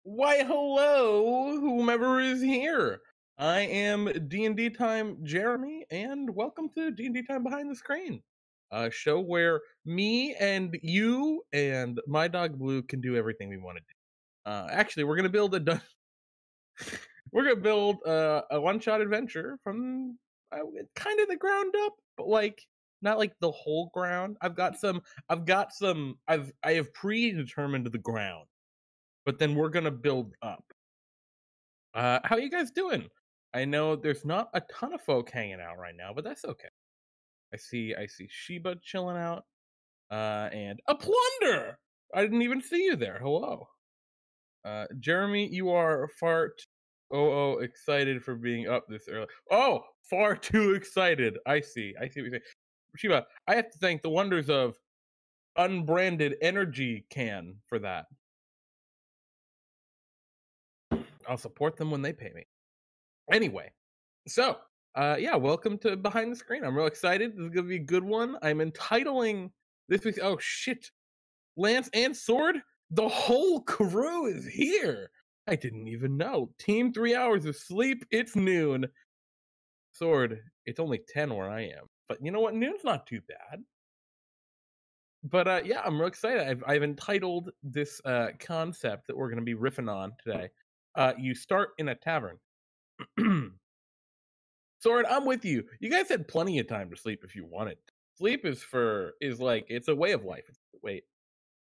Why, hello, whomever is here. I am D&D Time Jeremy, and welcome to D&D Time Behind the Screen, a show where me and you and my dog Blue can do everything we want to do. Actually, we're gonna build we're gonna build a one-shot adventure from kind of the ground up, but like not like the whole ground. I have predetermined the ground, but then we're gonna build up. How you guys doing? I know there's not a ton of folk hanging out right now, but that's okay. I see Sheba chilling out. And a plunder. I didn't even see you there. Hello. Jeremy, you are excited for being up this early. Oh, far too excited. I see what you're saying. Sheba, I have to thank the wonders of unbranded energy can for that. I'll support them when they pay me. Anyway, so yeah, welcome to Behind the Screen. I'm real excited. This is gonna be a good one. I'm entitling this week's oh shit, Lance and Sword. The whole crew is here. I didn't even know. Team 3 hours of sleep. It's noon. Sword, it's only 10 where I am. But you know what? Noon's not too bad. But yeah, I'm real excited. I've entitled this concept that we're gonna be riffing on today. You start in a tavern. Sword, I'm with you. You guys had plenty of time to sleep if you wanted. Sleep is like it's a way of life.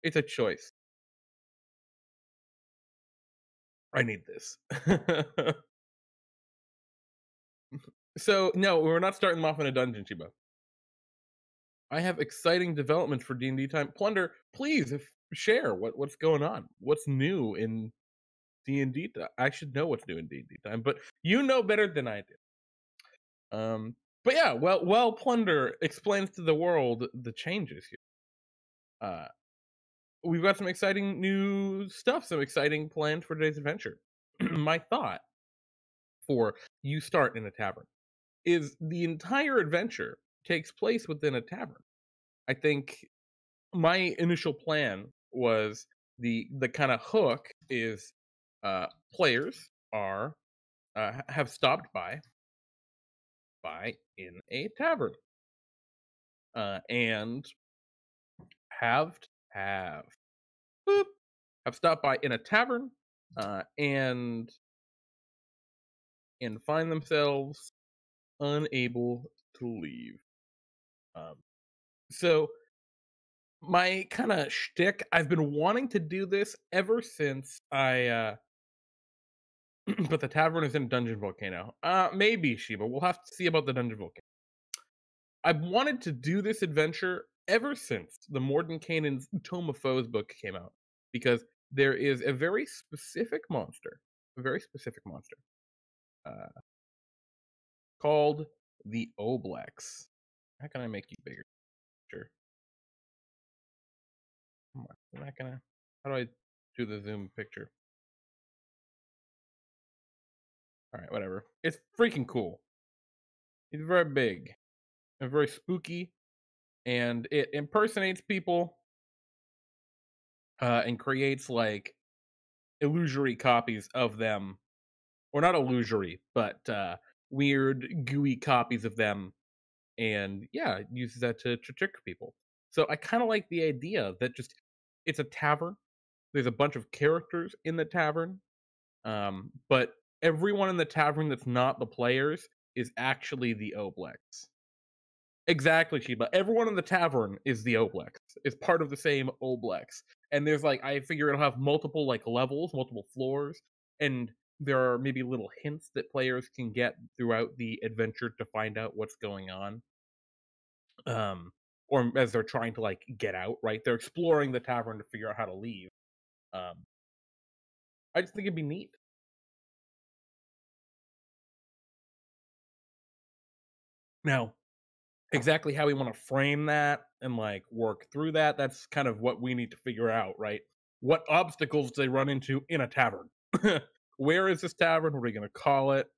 It's a choice. I need this. So no, we're not starting them off in a dungeon, Chiba. I have exciting developments for D&D Time. Plunder, please share what's going on. What's new in D&D time? I should know what's new in D&D Time, but you know better than I do. But yeah, well, Plunder explains to the world the changes here. We've got some exciting new stuff, some exciting plans for today's adventure. My thought for you start in a tavern is the entire adventure takes place within a tavern. I think my initial plan was the kind of hook is players are have stopped by in a tavern and have have boop, have stopped by in a tavern and find themselves unable to leave. So my kind of shtick, I've been wanting to do this ever since I but the tavern is in Dungeon Volcano. Maybe Sheba. We'll have to see about the Dungeon Volcano. I've wanted to do this adventure ever since the Mordenkainen's Tome of Foes book came out, because there is a very specific monster, uh, called the Oblex. How can I make you bigger? Sure. Come on, I'm not gonna. How do I do the zoom picture? All right, whatever. It's freaking cool. It's very big and very spooky, and it impersonates people and creates like illusory copies of them, or not illusory, but weird, gooey copies of them, and yeah, it uses that to trick people. So I kind of like the idea that just it's a tavern. There's a bunch of characters in the tavern, but everyone in the tavern that's not the players is actually the Oblex. Exactly, Sheba. Everyone in the tavern is the Oblex. Is part of the same Oblex. And there's like I figure it'll have multiple like levels, multiple floors, and there are maybe little hints that players can get throughout the adventure to find out what's going on. Or as they're trying to like get out, right? They're exploring the tavern to figure out how to leave. Um, I just think it'd be neat. Now, exactly how we want to frame that and like work through that's kind of what we need to figure out, right? What obstacles do they run into in a tavern? Where is this tavern? What are we going to call it?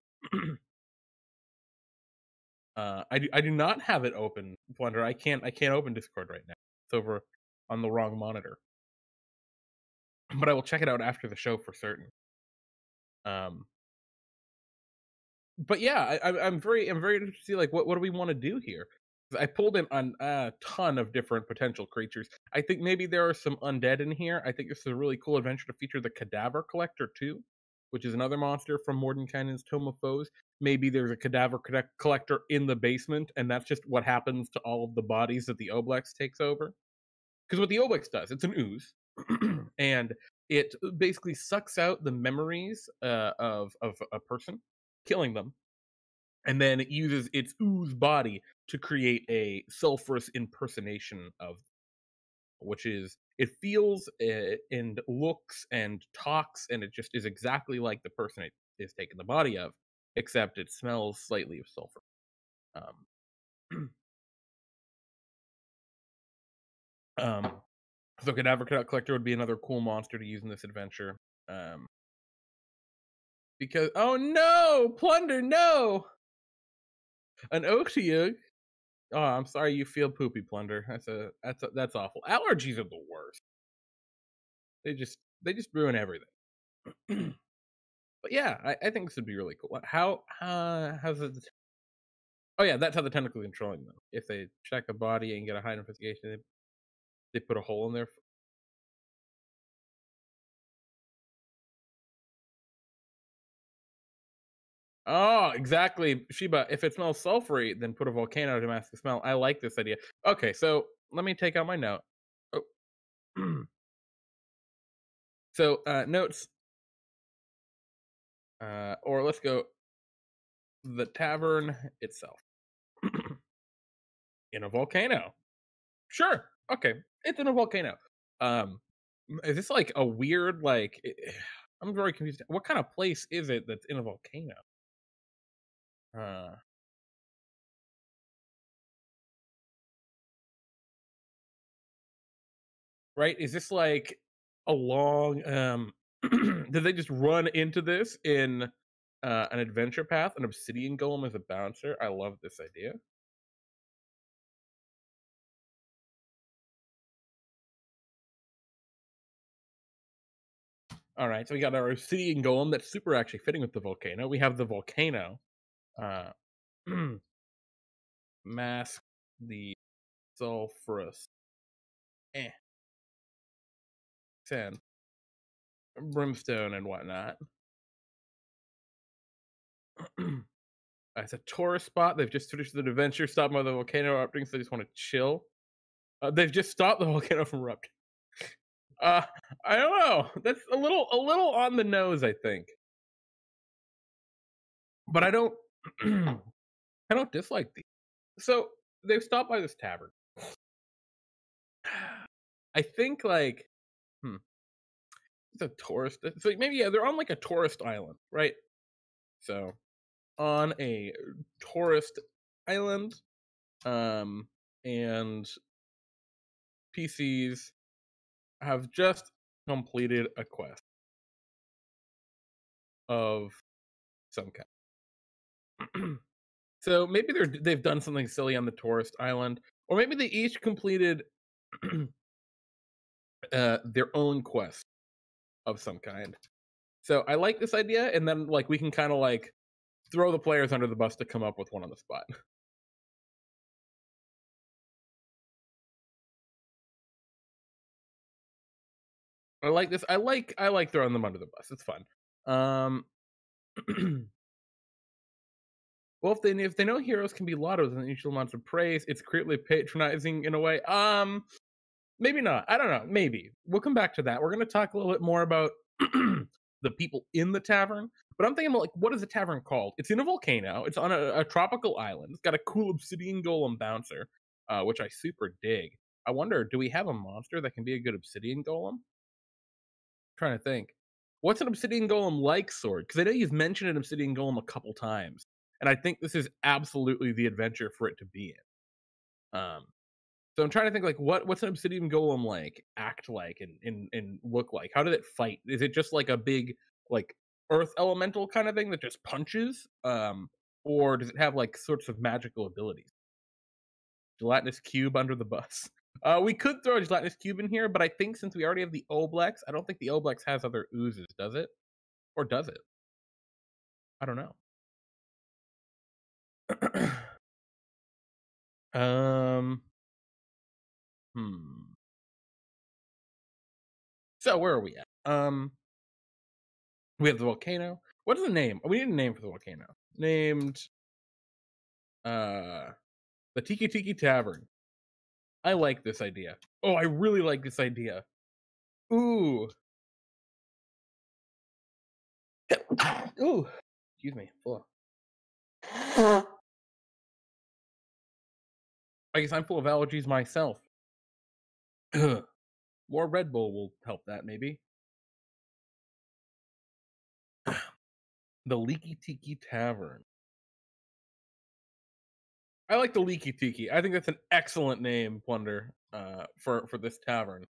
I do not have it open, Plunder. I can't open Discord right now. It's over on the wrong monitor. but I will check it out after the show for certain. Um, but yeah, I'm very interested to see like what do we want to do here. 'Cause I pulled in on a ton of different potential creatures. I think maybe there are some undead in here. I think this is a really cool adventure to feature the Cadaver Collector too, which is another monster from Mordenkainen's Tome of Foes. Maybe there's a collector in the basement, and that's just what happens to all of the bodies that the Oblex takes over. Because what the Oblex does, it's an ooze, and it basically sucks out the memories of a person, killing them, and then it uses its ooze body to create a sulfurous impersonation of, which is it feels and looks and talks, and it just is exactly like the person it is taking the body of, except it smells slightly of sulfur. Um, um, so Cadaver Collector would be another cool monster to use in this adventure. Um, because oh no, Plunder, no, an Otyugh. Oh, I'm sorry you feel poopy, Plunder. That's awful. Allergies are the worst. They just ruin everything. But yeah, I think this would be really cool. How's it? Oh yeah, that's how they're technically controlling them. If they check a body and get a high investigation, they put a hole in there. Oh, exactly, Shiba. If it smells sulfury, then put a volcano to mask the smell. I like this idea. Okay, so let me take out my note. Oh. So notes, or let's go the tavern itself in a volcano. Sure. Okay. It's in a volcano. Um, is this like a weird like? I'm very confused. What kind of place is it that's in a volcano? Uh, right? Is this like a long? Did they just run into this in an adventure path? An obsidian golem as a bouncer. I love this idea. All right, so we got our obsidian golem that's super actually fitting with the volcano. We have the volcano. Uh, mask the sulfurous eh, sand, brimstone, and whatnot. It's a tourist spot. They've just finished an adventure, stopped by the volcano erupting, so they just want to chill. They've just stopped the volcano from erupting. Uh, I don't know. That's a little on the nose, I think. But I don't, I don't dislike these. So they've stopped by this tavern. I think like, hmm, it's a tourist. So maybe yeah, they're on like a tourist island, right? So on a tourist island, um, and PCs have just completed a quest of some kind. So maybe they've done something silly on the tourist island, or maybe they each completed their own quest of some kind. So I like this idea, and then like we can kind of like throw the players under the bus to come up with one on the spot. I like this. I like throwing them under the bus. It's fun. Um, well, if they know heroes can be lauded with an unusual amounts of praise, it's greatly patronizing in a way. Maybe not. I don't know. Maybe we'll come back to that. We're going to talk a little bit more about the people in the tavern. But I'm thinking about like, what is the tavern called? It's in a volcano. It's on a tropical island. It's got a cool obsidian golem bouncer, which I super dig. I wonder, do we have a monster that can be a good obsidian golem? Trying to think. What's an obsidian golem like sword? Because I know you've mentioned an obsidian golem a couple times, and I think this is absolutely the adventure for it to be in. So I'm trying to think like what's an obsidian golem like, act like, and look like? How did it fight? Is it just like a big like earth elemental kind of thing that just punches? Or does it have like sorts of magical abilities? Gelatinous cube under the bus. We could throw a gelatinous cube in here, but I think since we already have the Oblex, I don't think the Oblex has other oozes, does it? Or does it? I don't know. um. Hmm. So where are we at? We have the volcano. What is the name? We need a name for the volcano. Named uh the Tiki Tiki Tavern. I like this idea. Oh, I really like this idea. Ooh. Ooh. Excuse me. Full. I guess I'm full of allergies myself. More Red Bull will help that maybe. The Leaky Tiki Tavern. I like the Leaky Tiki. I think that's an excellent name, Plunder, for this tavern.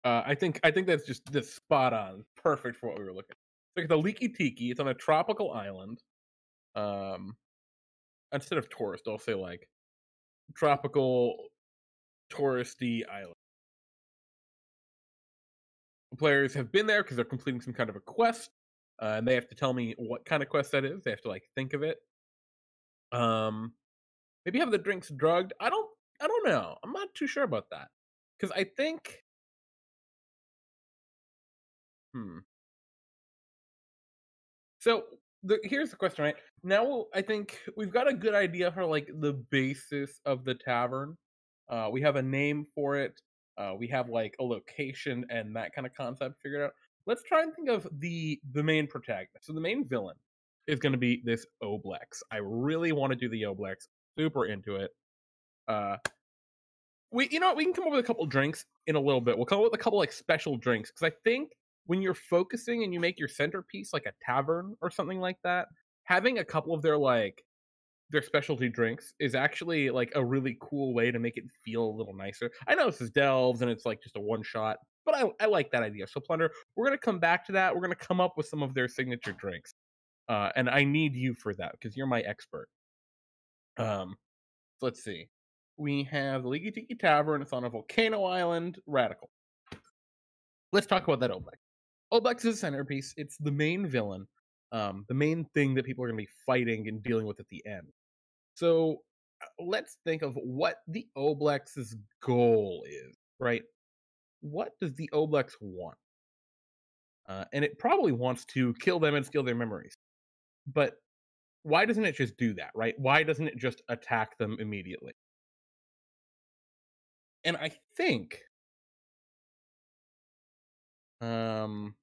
I think that's just this spot on, perfect for what we were looking. Like the Leaky Tiki, it's on a tropical island. Um, Instead of tourist, I'll say like tropical touristy island. Players have been there because they're completing some kind of a quest, and they have to tell me what kind of quest that is. They have to like think of it. Um, Maybe have the drinks drugged. I don't know. I'm not too sure about that because I think. Hmm. So here's the question, right? Now I think we've got a good idea for like the basis of the tavern. We have a name for it. We have like a location and that kind of concept figured out. Let's try and think of the main protagonist. So the main villain is going to be this Oblex. I really want to do the Oblex. Super into it. Uh, we can come up with a couple drinks in a little bit. We'll come up with a couple like special drinks because I think when you're focusing and you make your centerpiece like a tavern or something like that, having a couple of their specialty drinks is actually like a really cool way to make it feel a little nicer. I know this is Delves and it's like just a one shot, but I like that idea. So Plunder, we're gonna come back to that. We're gonna come up with some of their signature drinks, and I need you for that because you're my expert. Um, Let's see. We have the Leaky Tiki Tavern. It's on a volcano island. Radical. Let's talk about that Oblex. Oblex is a centerpiece. It's the main villain, the main thing that people are going to be fighting and dealing with at the end. So let's think of what the Oblex's goal is, right? What does the Oblex want? And it probably wants to kill them and steal their memories. But why doesn't it just do that, right? Why doesn't it just attack them immediately? And um,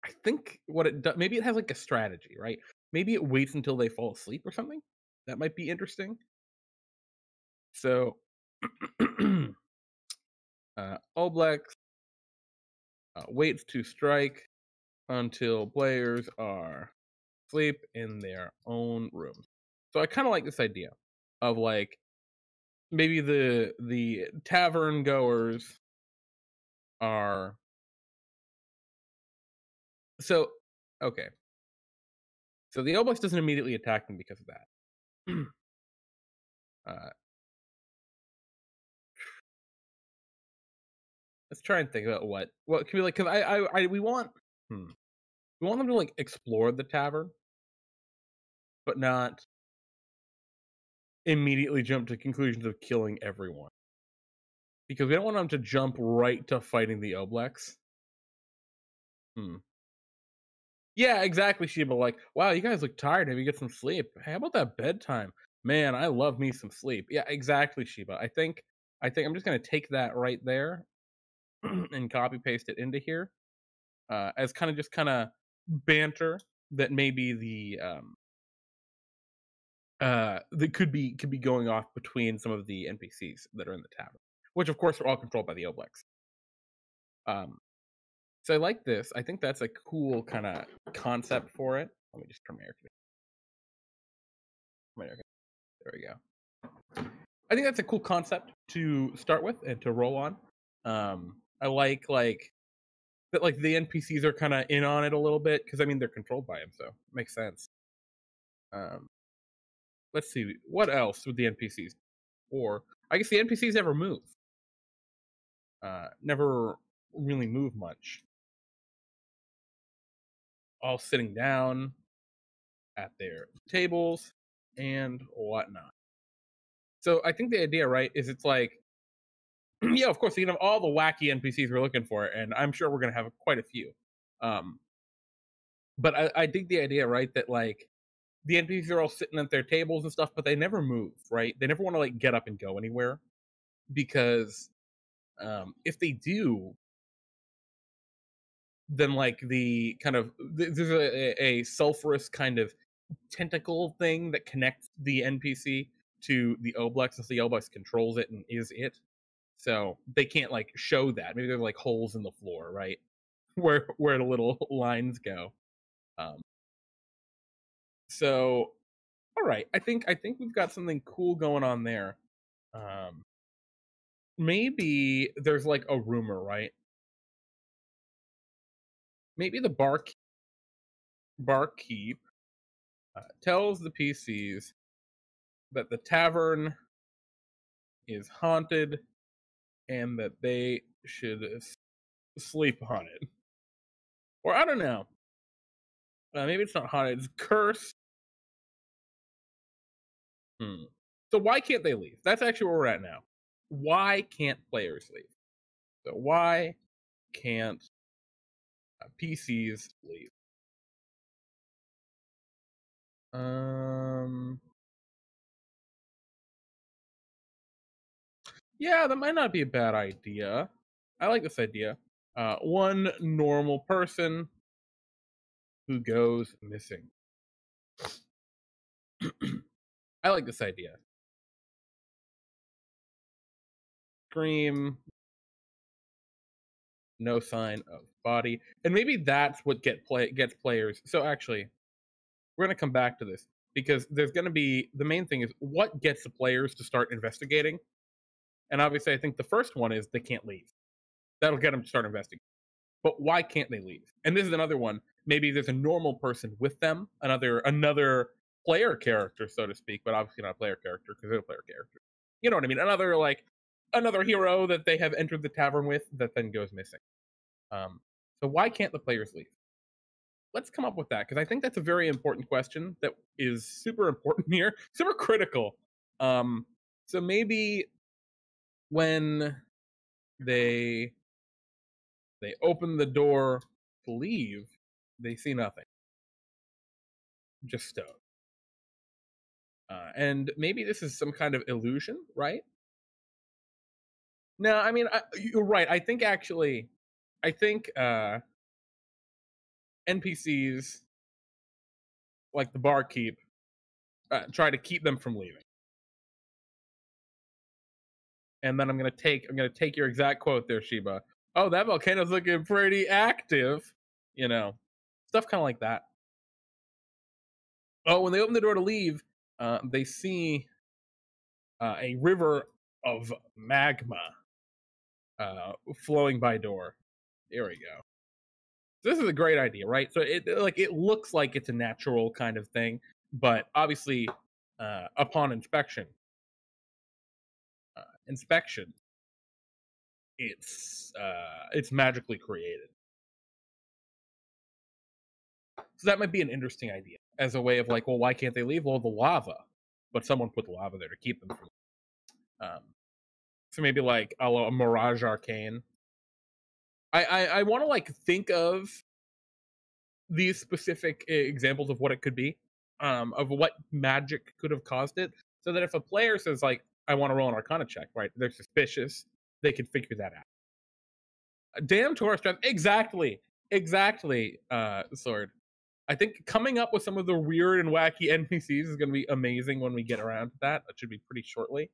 I think what it does, maybe it has like a strategy, right? Maybe it waits until they fall asleep or something. That might be interesting. So, Oblex waits to strike until players are asleep in their own rooms. So I kind of like this idea of like maybe the tavern goers are so okay. So the Oblex doesn't immediately attack them because of that. uh, let's try and think about what can we like because we want we want them to like explore the tavern, but not immediately jump to conclusions of killing everyone because we don't want them to jump right to fighting the Oblex. Hmm. Yeah, exactly, Sheba. Like, wow, you guys look tired. Maybe get some sleep. Hey, how about that bedtime? Man, I love me some sleep. Yeah, exactly, Sheba. I think I'm just gonna take that right there and copy paste it into here as kind of banter that maybe that could be going off between some of the NPCs that are in the tavern, which of course are all controlled by the Oblex. Um, so I like this. I think that's a cool kind of concept for it. Let me just premiere. There we go. I think that's a cool concept to start with and to roll on. I like that like the NPCs are kind of in on it a little bit because I mean they're controlled by him, so it makes sense. Um, let's see, what else with the NPCs? Or I guess the NPCs never move. Never really move much. All sitting down at their tables and whatnot. So I think the idea, right, is it's like, yeah, of course, you have all the wacky NPCs we're looking for, and I'm sure we're gonna have quite a few. Um, but I think the idea, right, that like the NPCs are all sitting at their tables and stuff, but they never move, right? They never want to like get up and go anywhere because if they do, then like the kind of there's a sulfurous kind of tentacle thing that connects the NPC to the Oblex, and so the Oblex controls it and is it. So they can't like show that. Maybe there's like holes in the floor, right? Where the little lines go. Um, so all right, I think we've got something cool going on there. Um, maybe there's like a rumor, right? Maybe the barkeep tells the PCs that the tavern is haunted and that they should sleep on it. Or I don't know. Maybe it's not haunted; it's cursed. Hmm. So why can't they leave? That's actually where we're at now. Why can't players leave? So why can't PCs leave? Um. Yeah, that might not be a bad idea. I like this idea. One normal person who goes missing. I like this idea. Scream, no sign of body, and maybe that's what gets players. So actually, we're gonna come back to this because there's gonna be the main thing is what gets the players to start investigating. And obviously, I think the first one is they can't leave. That'll get them to start investigating. But why can't they leave? And this is another one. Maybe there's a normal person with them, another player character, so to speak, but obviously not a player character because they're a player character. You know what I mean? Another hero that they have entered the tavern with that then goes missing. Um, so why can't the players leave? Let's come up with that because I think that's a very important question that is super important here, super critical. Um, so maybe when they they open the door to leave, they see nothing, just stone. And maybe this is some kind of illusion, right? No, I mean you're right. I think NPCs like the barkeep try to keep them from leaving. And then I'm gonna take your exact quote there, Sheba. Oh, that volcano's looking pretty active, you know, stuff kind of like that. Oh, when they open the door to leave, they see a river of magma flowing by door. There we go. This is a great idea, right? So it looks like it's a natural kind of thing, but obviously, upon inspection, it's magically created. So that might be an interesting idea as a way of like, well, why can't they leave? Well, the lava, but someone put the lava there to keep them from. Um, so maybe like a Mirage Arcane. I want to like think of these specific examples of what it could be, of what magic could have caused it, so that if a player says like, "I want to roll an Arcana check," right? They're suspicious. They can figure that out. Damn Taurus strength, exactly. Sword. I think coming up with some of the weird and wacky NPCs is going to be amazing when we get around to that. That should be pretty shortly,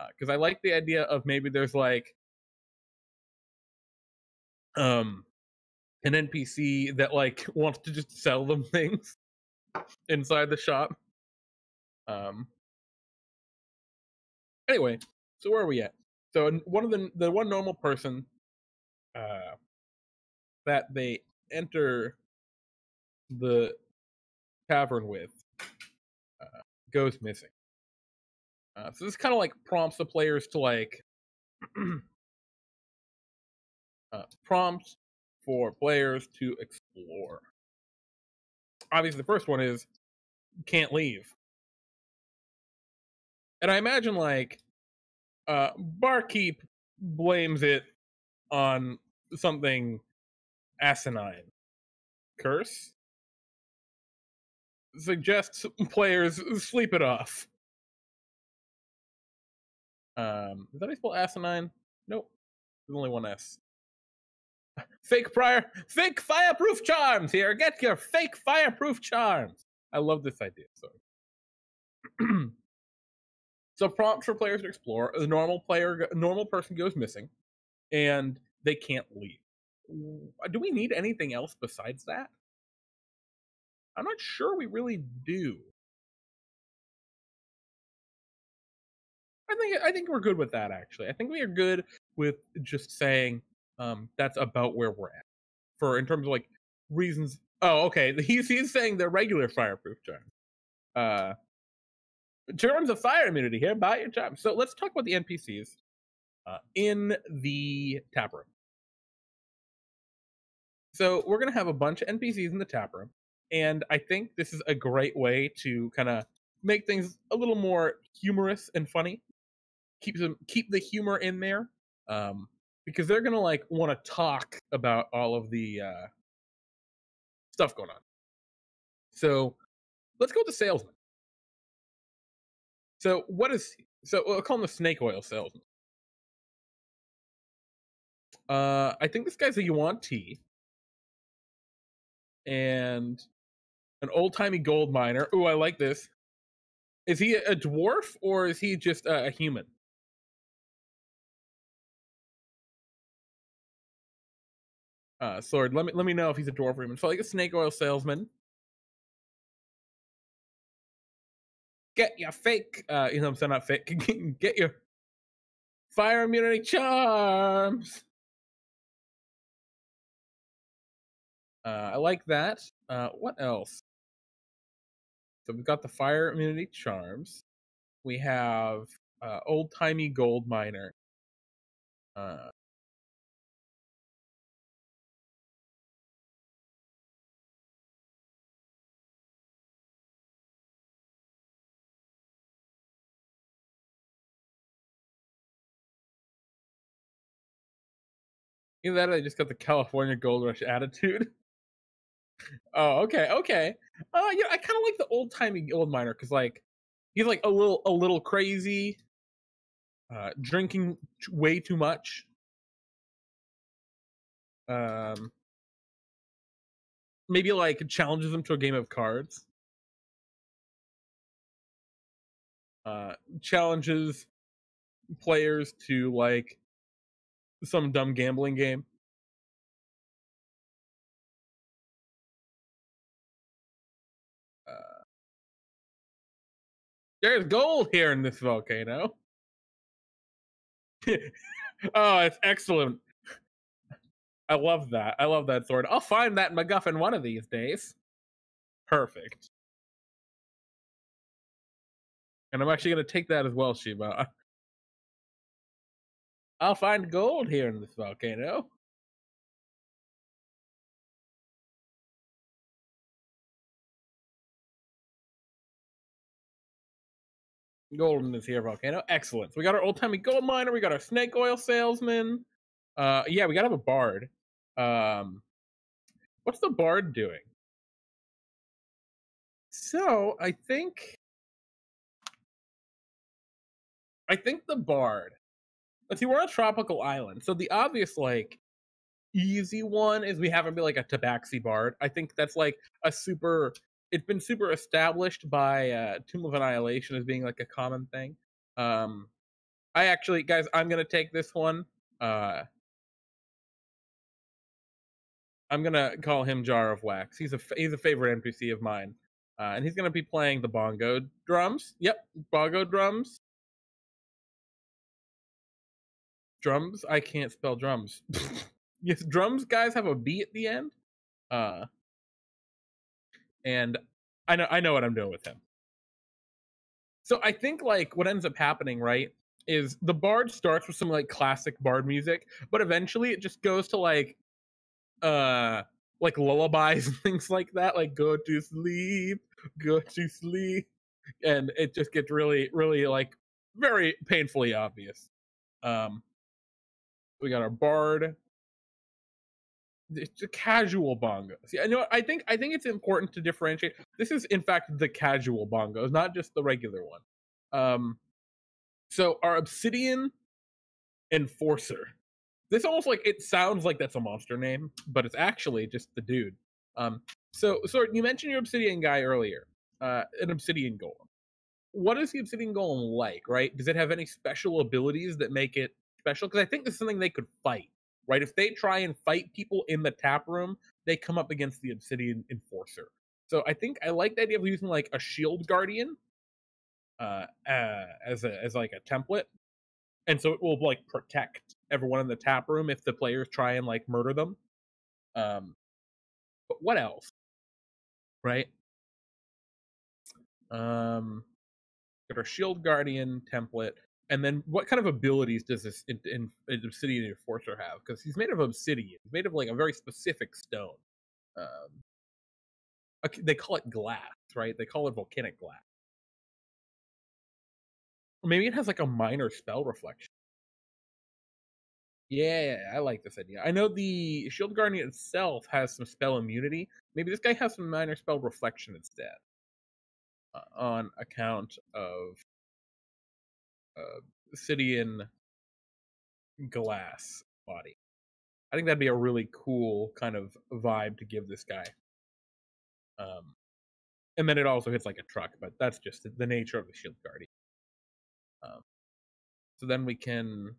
because I like the idea of maybe there's like um an NPC that like wants to just sell them things inside the shop. Um, Anyway, so where are we at? So one of the one normal person uh, that they enter the tavern with goes missing. So this kind of like prompts the players to like prompts for players to explore. Obviously, the first one is can't leave, and I imagine like Barkeep blames it on something asinine. Curse suggests players sleep it off. Is that how you spell asinine? Nope. There's only one S. Fake fireproof charms here. Get your fake fireproof charms. I love this idea. Sorry. So prompts for players to explore. The normal person goes missing, and they can't leave. Do we need anything else besides that? I'm not sure we really do. I think we're good with that. Actually, I think we are good with just saying that's about where we're at for in terms of like reasons. Oh, okay. He's saying they're regular fireproof charms. Terms of fire immunity here. Buy your charms. So let's talk about the NPCs in the tap room. So we're gonna have a bunch of NPCs in the tap room, and I think this is a great way to kind of make things a little more humorous and funny. Keep the humor in there, because they're gonna like want to talk about all of the stuff going on. So let's go with the salesman. So what is so we'll call him the snake oil salesman. I think this guy's a yuan T and an old timey gold miner. Ooh, I like this. Is he a dwarf or is he just a human? Sword. Let me know if he's a dwarf or human. So like a snake oil salesman. Get your fake. You know, I'm saying not fake. Get your fire immunity charms. I like that. What else? So we've got the fire immunity charms. We have old timey gold miner. Uh, Either that or they just got the California Gold Rush attitude. Oh, okay, okay. Yeah, I kind of like the old timey gold miner because like he's like a little crazy, drinking way too much. Um, Maybe like challenges him to a game of cards. Challenges players to like some dumb gambling game. Uh, there's gold here in this volcano. Oh, it's excellent. I love that. I love that sword. I'll find that MacGuffin one of these days. Perfect. And I'm actually going to take that as well, Shiba. I'll find gold here in this volcano. Gold in this here volcano. Excellent. So we got our old timey gold miner. We got our snake oil salesman. Yeah, we got to have a bard. What's the bard doing? So I think the bard. Let's see, we're on a tropical island. So the obvious like easy one is we have him be like a tabaxi bard. I think that's like a super it's been super established by Tomb of Annihilation as being like a common thing. Um I actually guys, I'm gonna take this one. I'm gonna call him Jar of Wax. He's a favorite NPC of mine. And he's gonna be playing the bongo drums. Yep, bongo drums. Drums. I can't spell drums. Yes, drums guys have a B at the end. Uh, and I know what I'm doing with him. So I think like what ends up happening, right, is the bard starts with some like classic bard music, but eventually it just goes to uh like lullabies and things like that, like go to sleep, and it just gets really, really like very painfully obvious. Um, we got our bard. It's a casual bongo. See, I know. I think it's important to differentiate. This is in fact the casual bongos, not just the regular one. So our obsidian enforcer. This almost like it sounds like that's a monster name, but it's actually just the dude. Um, so you mentioned your obsidian guy earlier, an obsidian golem. What is the obsidian golem like? Right? Does it have any special abilities that make it special? Because I think this is something they could fight. Right? If they try and fight people in the tap room, they come up against the obsidian enforcer. So I think I like the idea of using like a shield guardian as like a template, and so it will like protect everyone in the tap room if the players try and like murder them. Um, but what else, right? Got our shield guardian template, and then what kind of abilities does this obsidian enforcer have? Because he's made of obsidian. He's made of like a very specific stone. Um, they call it glass, right? They call it volcanic glass. Or maybe it has like a minor spell reflection. Yeah, I like this idea. I know the Shield Guardian itself has some spell immunity. Maybe this guy has some minor spell reflection instead, on account of obsidian glass body. I think that'd be a really cool kind of vibe to give this guy. Um, and then it also hits like a truck, but that's just the nature of the Shield Guardian. Um, so then we can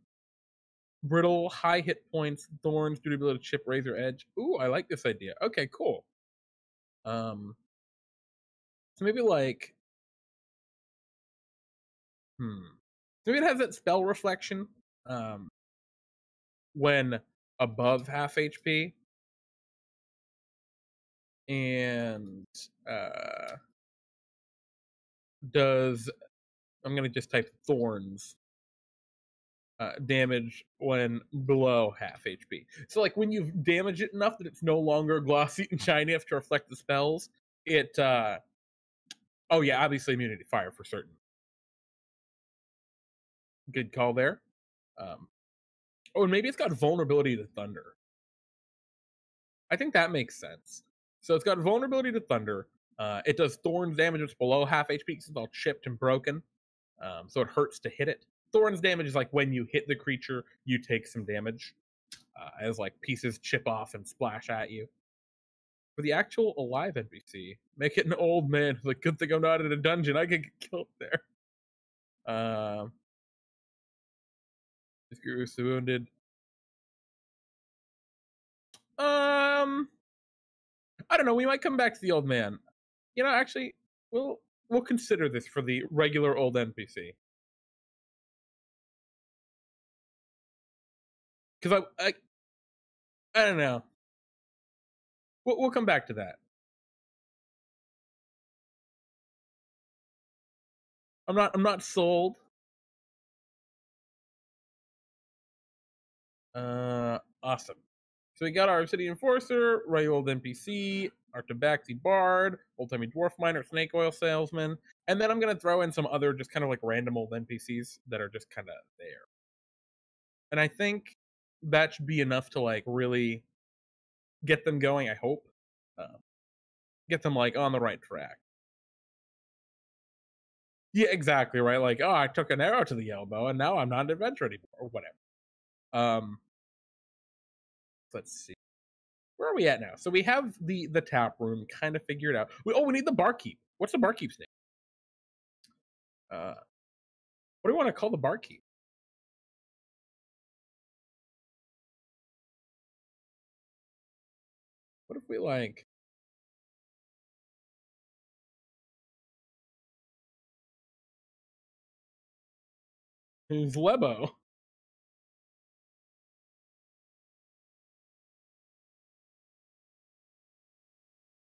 brittle, high hit points, thorns, durability, chip, razor edge. Ooh, I like this idea. Okay, cool. Um, so maybe like, maybe it has that spell reflection. Um, when above half HP, and does I'm gonna just type thorns damage when below half HP. So like when you damage it enough that it's no longer glossy and shiny enough to reflect the spells, it oh yeah, obviously immunity to fire for certain. Good call there. Um, oh, and maybe it's got vulnerability to thunder. I think that makes sense. So it's got vulnerability to thunder. It does thorns damage that's below half HP because it's all chipped and broken. So it hurts to hit it. Thorns damage is like when you hit the creature, you take some damage, as like pieces chip off and splash at you. For the actual alive NPC, make it an old man. Like, good thing I'm not in a dungeon. I could get killed there. If you're wounded. Um, I don't know. We might come back to the old man. You know, actually, we'll consider this for the regular old NPC because I don't know. We'll come back to that. I'm not sold. Awesome. So we got our Obsidian Enforcer, regular old NPC, our Tabaxi Bard, old timey dwarf miner, snake oil salesman, and then I'm gonna throw in some other just kind of like random old NPCs that are just kind of there. And I think that should be enough to like really get them going. I hope, get them like on the right track. Yeah, exactly right. Like, oh, I took an arrow to the elbow, and now I'm not an adventurer anymore, or whatever. Um, let's see. Where are we at now? So we have the tap room kind of figured out. We need the barkeep. What's the barkeep's name? What do we want to call the barkeep? What if we like who's Lebo?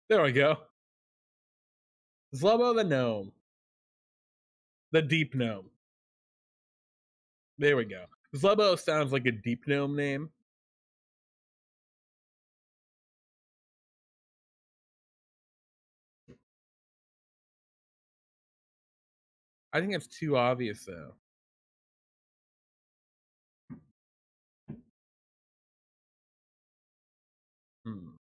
There we go. Zlebo the gnome. The Deep Gnome. There we go. Zlebo sounds like a Deep Gnome name. I think it's too obvious though. Hmm.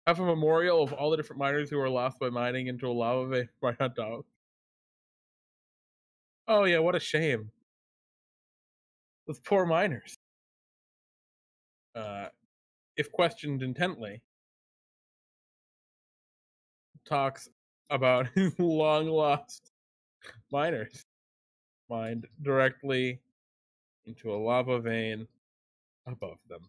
Have a memorial of all the different miners who were lost by mining into a lava vein by hot dog. Oh yeah, what a shame. Those poor miners. Uh, if questioned intently, talks about his long lost miners mined directly into a lava vein above them.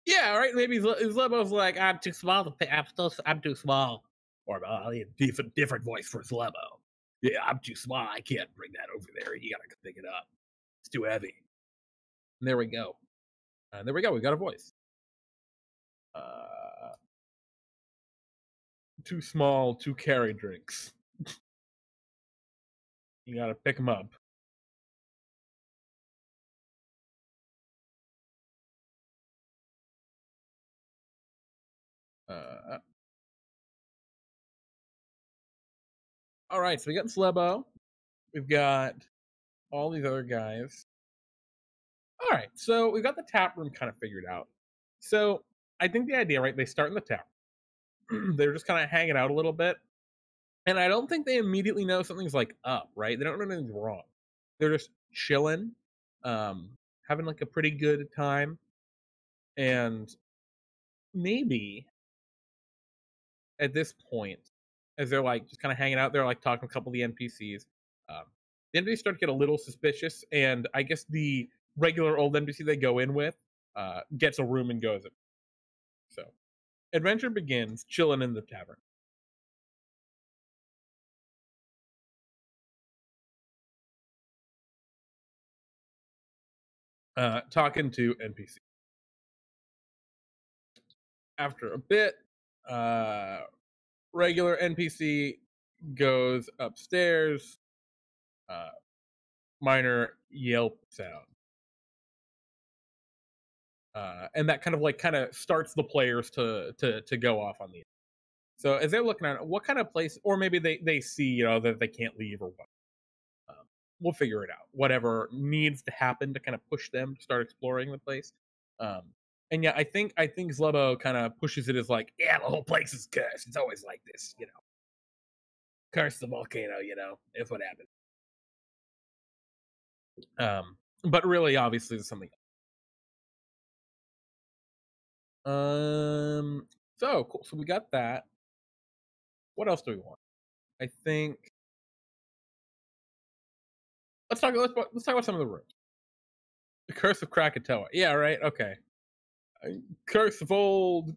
Yeah, right. Maybe Zlebo's like, I'm too small to pick. I'm too small. Or different voice for Zlebo. Yeah, I'm too small. I can't bring that over there. You gotta pick it up. It's too heavy. And there we go. There we go. We got a voice. Uh, too small to carry drinks. You gotta pick them up. Uh, all right, so we got Slebo. We've got all these other guys. All right, so we've got the tap room kind of figured out. So I think the idea, right? They start in the tap. They're just kind of hanging out a little bit, and I don't think they immediately know something's like up, right? They don't know anything's wrong. They're just chilling, um, having like a pretty good time, and maybe at this point, as they're like just kind of hanging out there, like talking to a couple of the NPCs, um, the NPCs start to get a little suspicious, and I guess the regular old NPC they go in with gets a room and goes in. So adventure begins chilling in the tavern. Talking to NPC. After a bit, uh, regular NPC goes upstairs. Uh, Minor yelp sound, and that kind of starts the players to go off on the. So as they're looking at it, what kind of place, or maybe they see that they can't leave or what. Um, we'll figure it out. Whatever needs to happen to kind of push them to start exploring the place. Um, and yeah, I think Zlebo kind of pushes it as like, yeah, the whole place is cursed. It's always like this, curse the volcano. Is what happened. But really, obviously, there's something. Um, so cool. So we got that. What else do we want? I think let's talk about some of the rooms. The Curse of Krakatoa. Yeah, right. Okay. Curse of Old.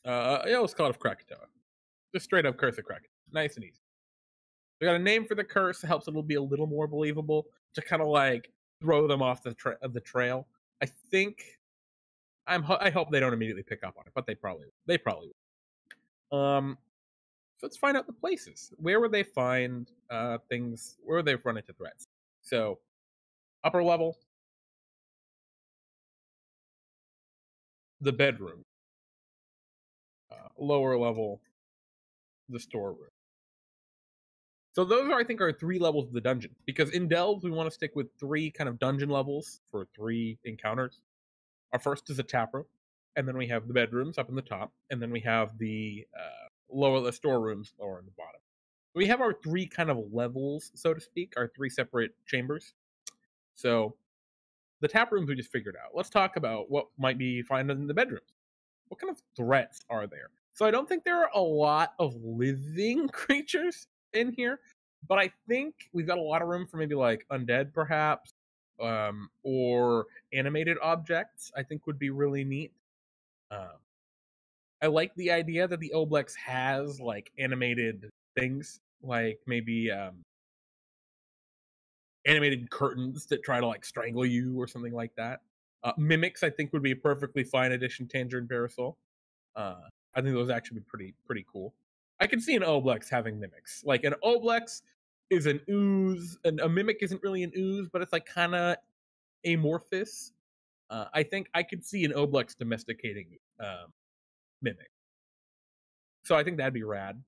Yeah, let's call it Krakatoa. Just straight up Curse of Krakatoa. Nice and easy. We got a name for the curse. It helps it'll be a little more believable to kind of like throw them off the trail. I think I hope they don't immediately pick up on it, but they probably will. So let's find out the places. Where would they find things? Where would they run into threats? So upper level, the bedroom. Lower level, the storeroom. So those are, I think, are three levels of the dungeon. Because in Delves, we want to stick with three kind of dungeon levels for three encounters. Our first is a taproom, and then we have the bedrooms up in the top, and then we have the the storerooms lower in the bottom. We have our three kind of levels, so to speak, our three separate chambers. So the tap rooms we just figured out. Let's talk about what might be found in the bedrooms. What kind of threats are there? So I don't think there are a lot of living creatures in here, but I think we've got a lot of room for maybe like undead, perhaps, or animated objects. I think would be really neat. Um, I like the idea that the Oblex has like animated things, like maybe animated curtains that try to like strangle you or something like that. Mimics, I think, would be a perfectly fine addition to Tangerine Parasol. Uh, I think those actually be pretty cool. I can see an Oblex having mimics. Like an Oblex is an ooze, and a mimic isn't really an ooze, but it's like kind of amorphous. I think I could see an Oblex domesticating mimic. So I think that'd be rad.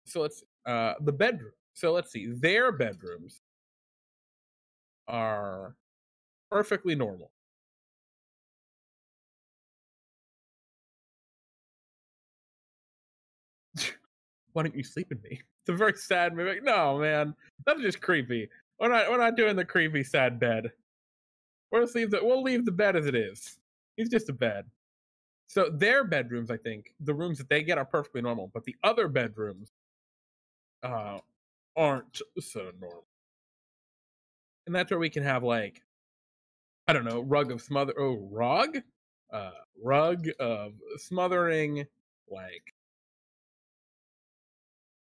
So let's the bedroom. So let's see. Their bedrooms are perfectly normal. Why don't you sleep in me? It's a very sad mimic. No, man, that's just creepy. We're not doing the creepy sad bed. We'll leave the bed as it is. He's just a bed. So their bedrooms, I think, the rooms that they get are perfectly normal, but the other bedrooms uh aren't so normal. And that's where we can have like, I don't know, rug of smother rug? Rug of smothering, like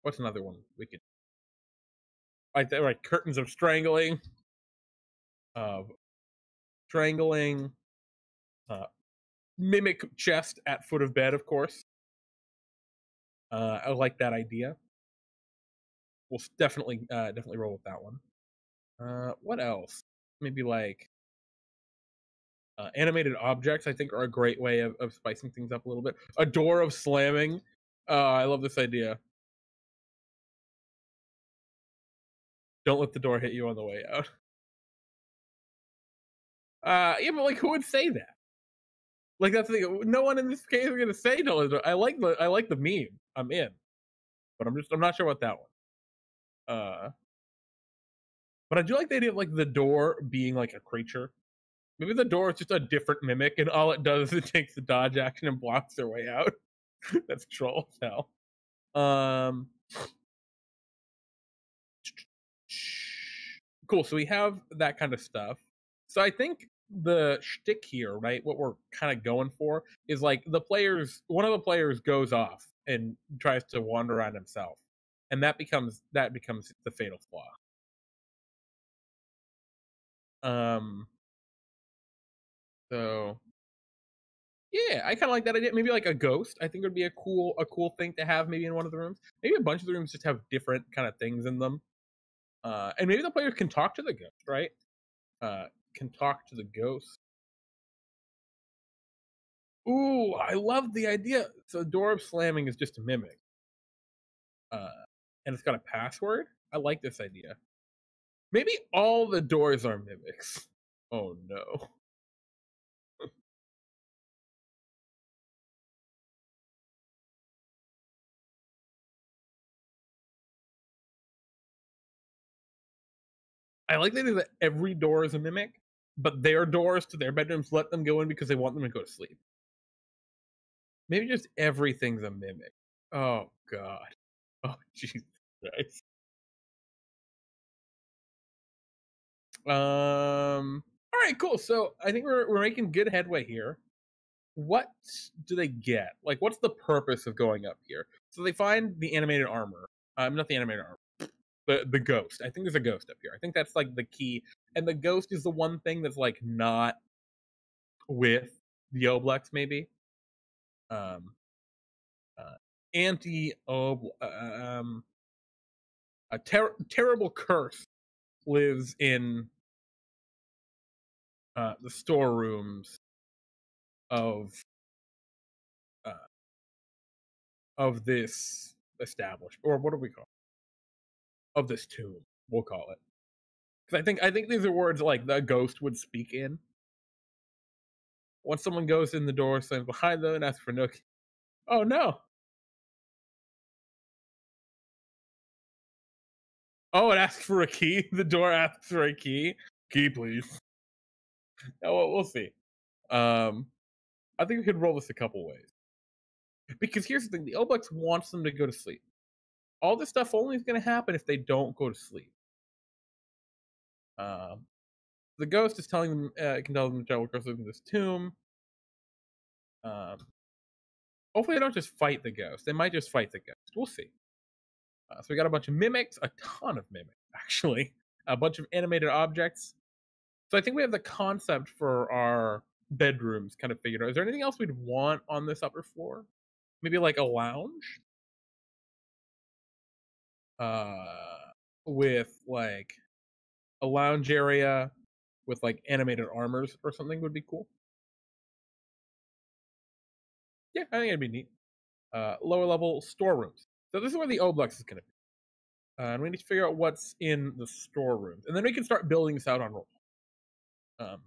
what's another one we could like curtains of strangling, of strangling, uh mimic chest at foot of bed, of course. I like that idea. We'll definitely roll with that one. What else? Maybe like animated objects. I think are a great way of spicing things up a little bit. A door of slamming. I love this idea. Don't let the door hit you on the way out. Yeah, but like, who would say that? Like that's the thing. No one in this case is gonna say no. I like the meme. I'm in, but I'm not sure about that one. But I do like the idea of like the door being like a creature. Maybe the door is just a different mimic, and all it does is it takes the dodge action and blocks their way out. That's troll as hell. Um, cool. So we have that kind of stuff. So I think the shtick here, right? What we're kind of going for is like one of the players goes off and tries to wander around himself, and that becomes the fatal flaw. Um, so yeah, I kind of like that idea. Maybe like a ghost. I think would be a cool thing to have maybe in one of the rooms. Maybe a bunch of the rooms just have different kind of things in them. And maybe the players can talk to the ghost, right? Uh, can talk to the ghost. Ooh, I love the idea. So door of slamming is just a mimic. Uh, and it's got a password. I like this idea. Maybe all the doors are mimics. Oh no. I like the idea that every door is a mimic, but their doors to their bedrooms let them go in because they want them to go to sleep. Maybe just everything's a mimic. Oh god. Oh Jesus Christ. All right, cool. So I think we're making good headway here. What do they get? Like, what's the purpose of going up here? So they find the animated armor. Not the animated armor. The ghost. I think there's a ghost up here. I think that's like the key. And the ghost is the one thing that's like not with the Oblex, maybe. Um, uh, anti Ob a terrible curse lives in the storerooms of uh, of this established, or what do we call it? Of this tomb? We'll call it, because I think these are words like the ghost would speak in. Once someone goes in the door, stands behind them, and asks for no. Oh no! Oh, it asks for a key. The door asks for a key. Key, please. Oh, well, we'll see. Um, I think we could roll this a couple ways. Because here's the thing: the Oblex wants them to go to sleep. All this stuff only is going to happen if they don't go to sleep. Um, the ghost is telling them, can tell them to travel across this tomb. Um, hopefully, they don't just fight the ghost. They might just fight the ghost. We'll see. So we got a bunch of mimics, a ton of mimics, actually, a bunch of animated objects. So I think we have the concept for our bedrooms kind of figured out. Is there anything else we'd want on this upper floor? Maybe like a lounge? With like a lounge area with like animated armors or something would be cool. Yeah, I think it'd be neat. Lower level storerooms. So this is where the Oblex is gonna be. And we need to figure out what's in the storerooms. And then we can start building this out on roll. Um,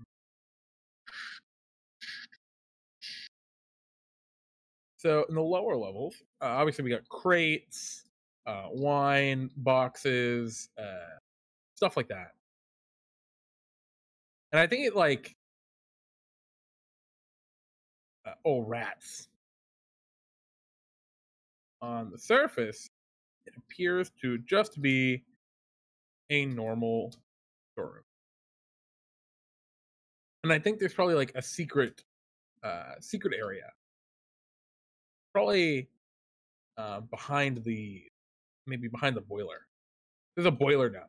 so in the lower levels, obviously we got crates, wine boxes, stuff like that. And I think it like oh rats. On the surface, it appears to just be a normal storeroom. And I think there's probably like a secret area. Probably behind the maybe behind the boiler. There's a boiler down.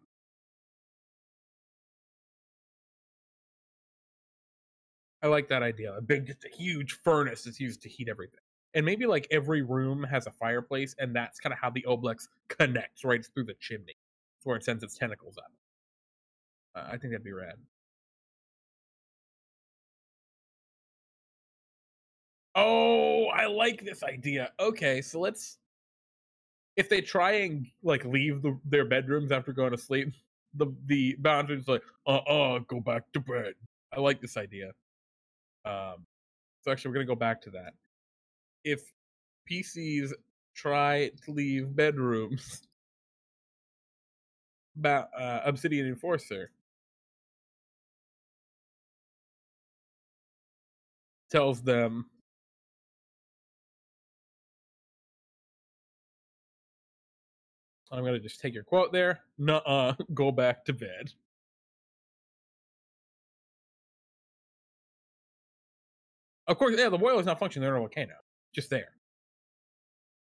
I like that idea. A big, just a huge furnace is used to heat everything. And maybe like every room has a fireplace, and that's kind of how the Oblex connects right through the chimney, where it sends its tentacles up. I think that'd be rad. Oh, I like this idea. Okay, so let's if they try and like leave their bedrooms after going to sleep, the boundary's like, go back to bed. I like this idea. Um, so actually, we're gonna go back to that. If PCs try to leave bedrooms, Obsidian Enforcer tells them, "I'm gonna just take your quote there. Nuh-uh, go back to bed." Of course, yeah, the boiler's not functioning. They're in a volcano, just there.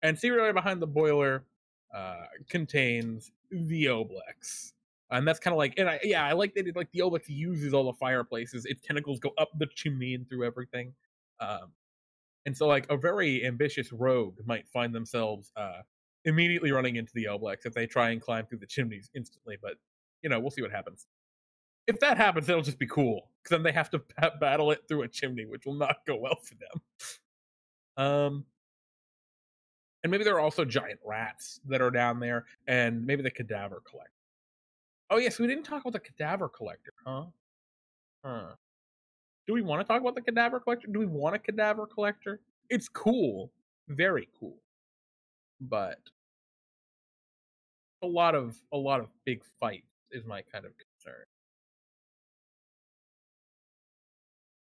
And secret area behind the boiler contains the Oblex. And that's kind of like, and I like that. Like the Oblex uses all the fireplaces. Its tentacles go up the chimney and through everything. Um, and so, like a very ambitious rogue might find themselves immediately running into the Oblex if they try and climb through the chimneys instantly. But we'll see what happens. If that happens, it'll just be cool because then they have to battle it through a chimney, which will not go well for them. Um, and maybe there are also giant rats that are down there, and maybe the cadaver collector. Oh yes, we didn't talk about the cadaver collector, huh? Huh. Do we want to talk about the cadaver collector? Do we want a cadaver collector? It's cool, very cool, but a lot of big fights is my kind of concern.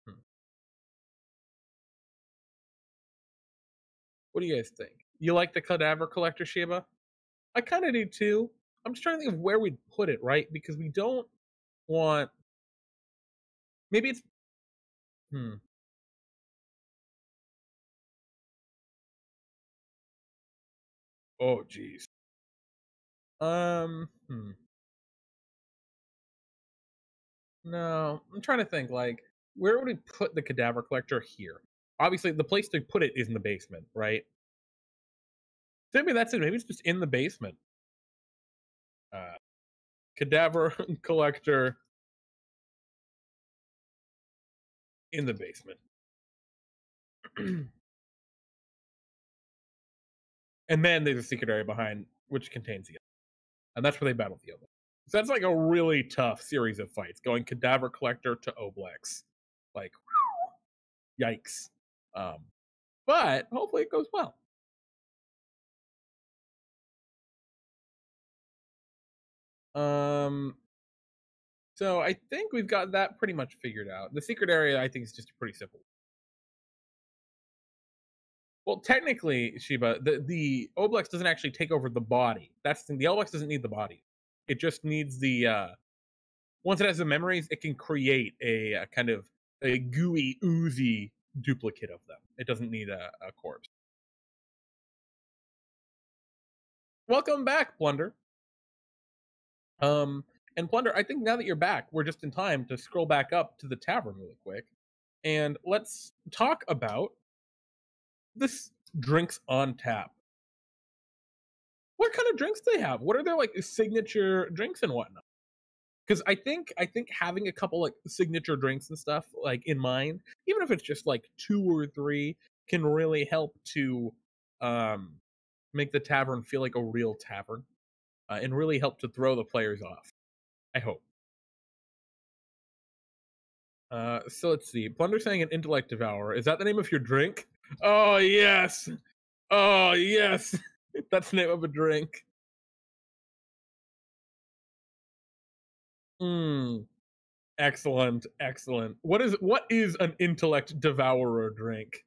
Hmm. What do you guys think? You like the cadaver collector, Shiba? I kind of do too. I'm just trying to think of where we'd put it, right? Because we don't want. Maybe it's. Hmm. Oh, geez. Hmm. No, I'm trying to think. Like, where would we put the cadaver collector here? Obviously, the place to put it is in the basement, right? So maybe that's it. Maybe it's just in the basement. Uh, Cadaver collector in the basement, and then there's a secret area behind which contains the, and that's where they battle the Oblex. So that's like a really tough series of fights, going cadaver collector to Oblex. Like, yikes. Um, but hopefully it goes well. Um, so I think we've got that pretty much figured out. The secret area, I think, is just pretty simple. Well, technically, Shiba, the Oblex doesn't actually take over the body. That's the Oblex doesn't need the body. It just needs the once it has the memories, it can create a kind of a gooey, oozy duplicate of them. It doesn't need a corpse. Welcome back, Blunder. And Plunder, I think now that you're back, we're just in time to scroll back up to the tavern really quick, and let's talk about this drinks on tap. What kind of drinks do they have? What are their like signature drinks and whatnot? Because I think having a couple like signature drinks and stuff like in mind, even if it's just like two or three, can really help to um, make the tavern feel like a real tavern and really help to throw the players off. I hope. So let's see. Plunder saying an intellect devourer. Is that the name of your drink? Oh yes. Oh yes. That's the name of a drink. Hmm. Excellent. Excellent. What is an intellect devourer drink?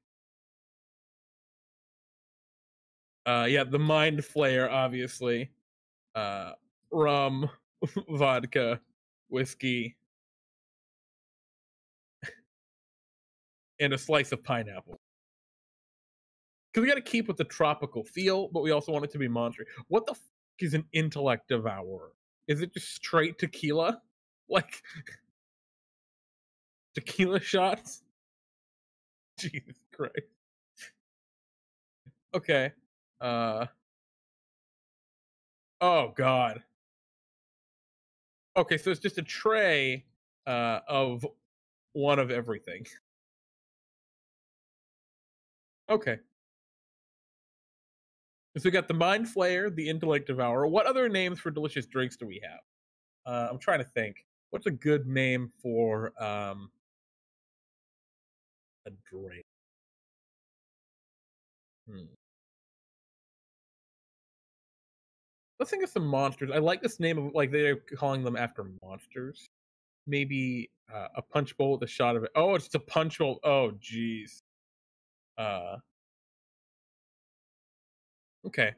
Yeah, the mind flayer, obviously. Uh rum, vodka, whiskey, and a slice of pineapple. Because we got to keep with the tropical feel, but we also want it to be monster. What the is an intellect devourer? Is it just straight tequila? Like tequila shots? Jesus Christ. Okay. Uh oh god. Okay, so it's just a tray of one of everything. Okay. So we got the mind flayer, the intellect devourer. What other names for delicious drinks do we have? I'm trying to think. What's a good name for a drink? Hmm. Let's think of some monsters. I like this name of like they're calling them after monsters. Maybe a punch bowl with a shot of it. Oh, it's a punch bowl. Oh, jeez. Uh, okay.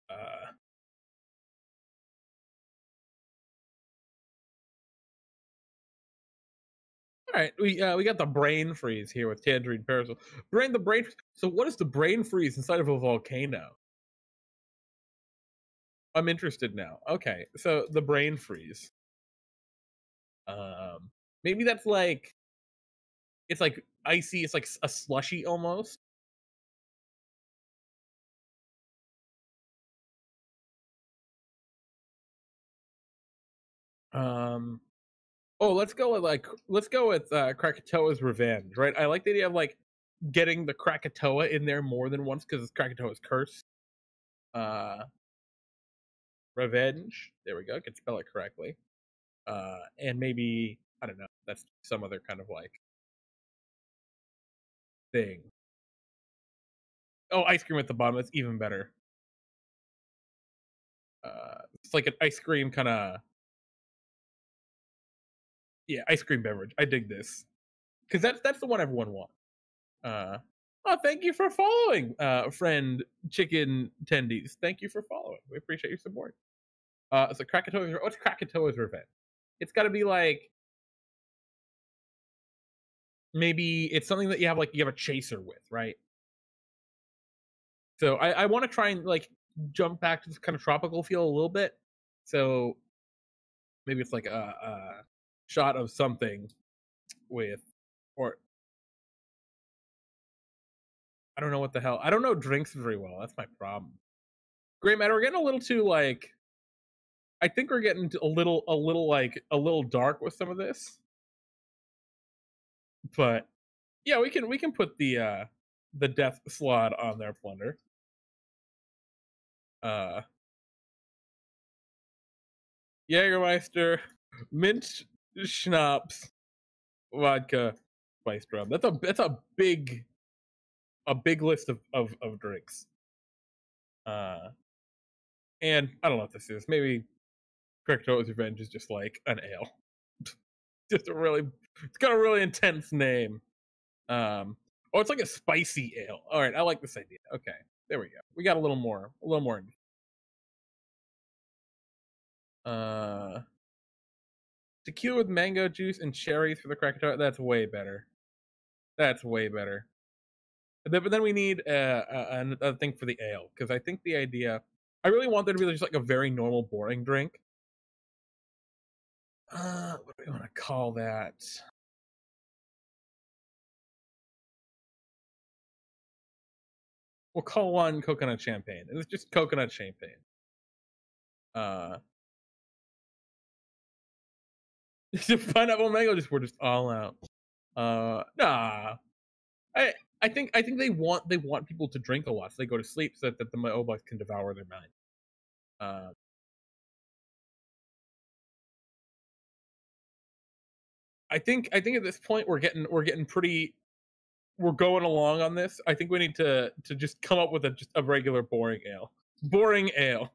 Uh, all right. We got the brain freeze here with Tangerine Parasol. Brain the brain. So what is the brain freeze inside of a volcano? I'm interested now. Okay, so the brain freeze. Um, maybe that's like it's like icy. It's like a slushy almost. Um, oh, let's go with Krakatoa's revenge. Right. I like the idea of like getting the Krakatoa in there more than once because Krakatoa's curse. Uh, revenge. There we go. I can spell it correctly. And maybe I don't know. That's some other kind of like thing. Oh, ice cream at the bottom. That's even better. It's like an ice cream kind of yeah, ice cream beverage. I dig this because that's the one everyone wants. Uh, oh, thank you for following, friend Chicken Tendies. Thank you for following. We appreciate your support. So Krakatoa's. What's Krakatoa's revenge? It's got to be like maybe it's something that you have a chaser with, right? So I want to try and like jump back to this kind of tropical feel a little bit. So maybe it's like a shot of something with, or I don't know what the hell. I don't know drinks very well. That's my problem. Great matter. We're getting a little too like. I think we're getting a little dark with some of this, but yeah, we can put the death slot on there, Plunder. Uh, Jägermeister, mint schnapps, vodka, spiced rum. That's a big list of drinks. Uh, and I don't know what this is. Maybe Krakatoa's Revenge is just like an ale. Just it's got a really intense name. Oh, it's like a spicy ale. All right, I like this idea. Okay, there we go. We got a little more. Uh, tequila with mango juice and cherries for the Krakatoa. That's way better. That's way better. But then we need another thing for the ale because I think the idea. I really want there to be just like a very normal, boring drink. What do we want to call that? We'll call one coconut champagne. It's just coconut champagne. Uh, pineapple mango. Just we're just all out. Nah. I think they want people to drink a lot so they go to sleep so that the Mobiles can devour their mind. Uh, I think at this point we're getting pretty we're going along on this. I think we need to just come up with a regular boring ale. Boring ale.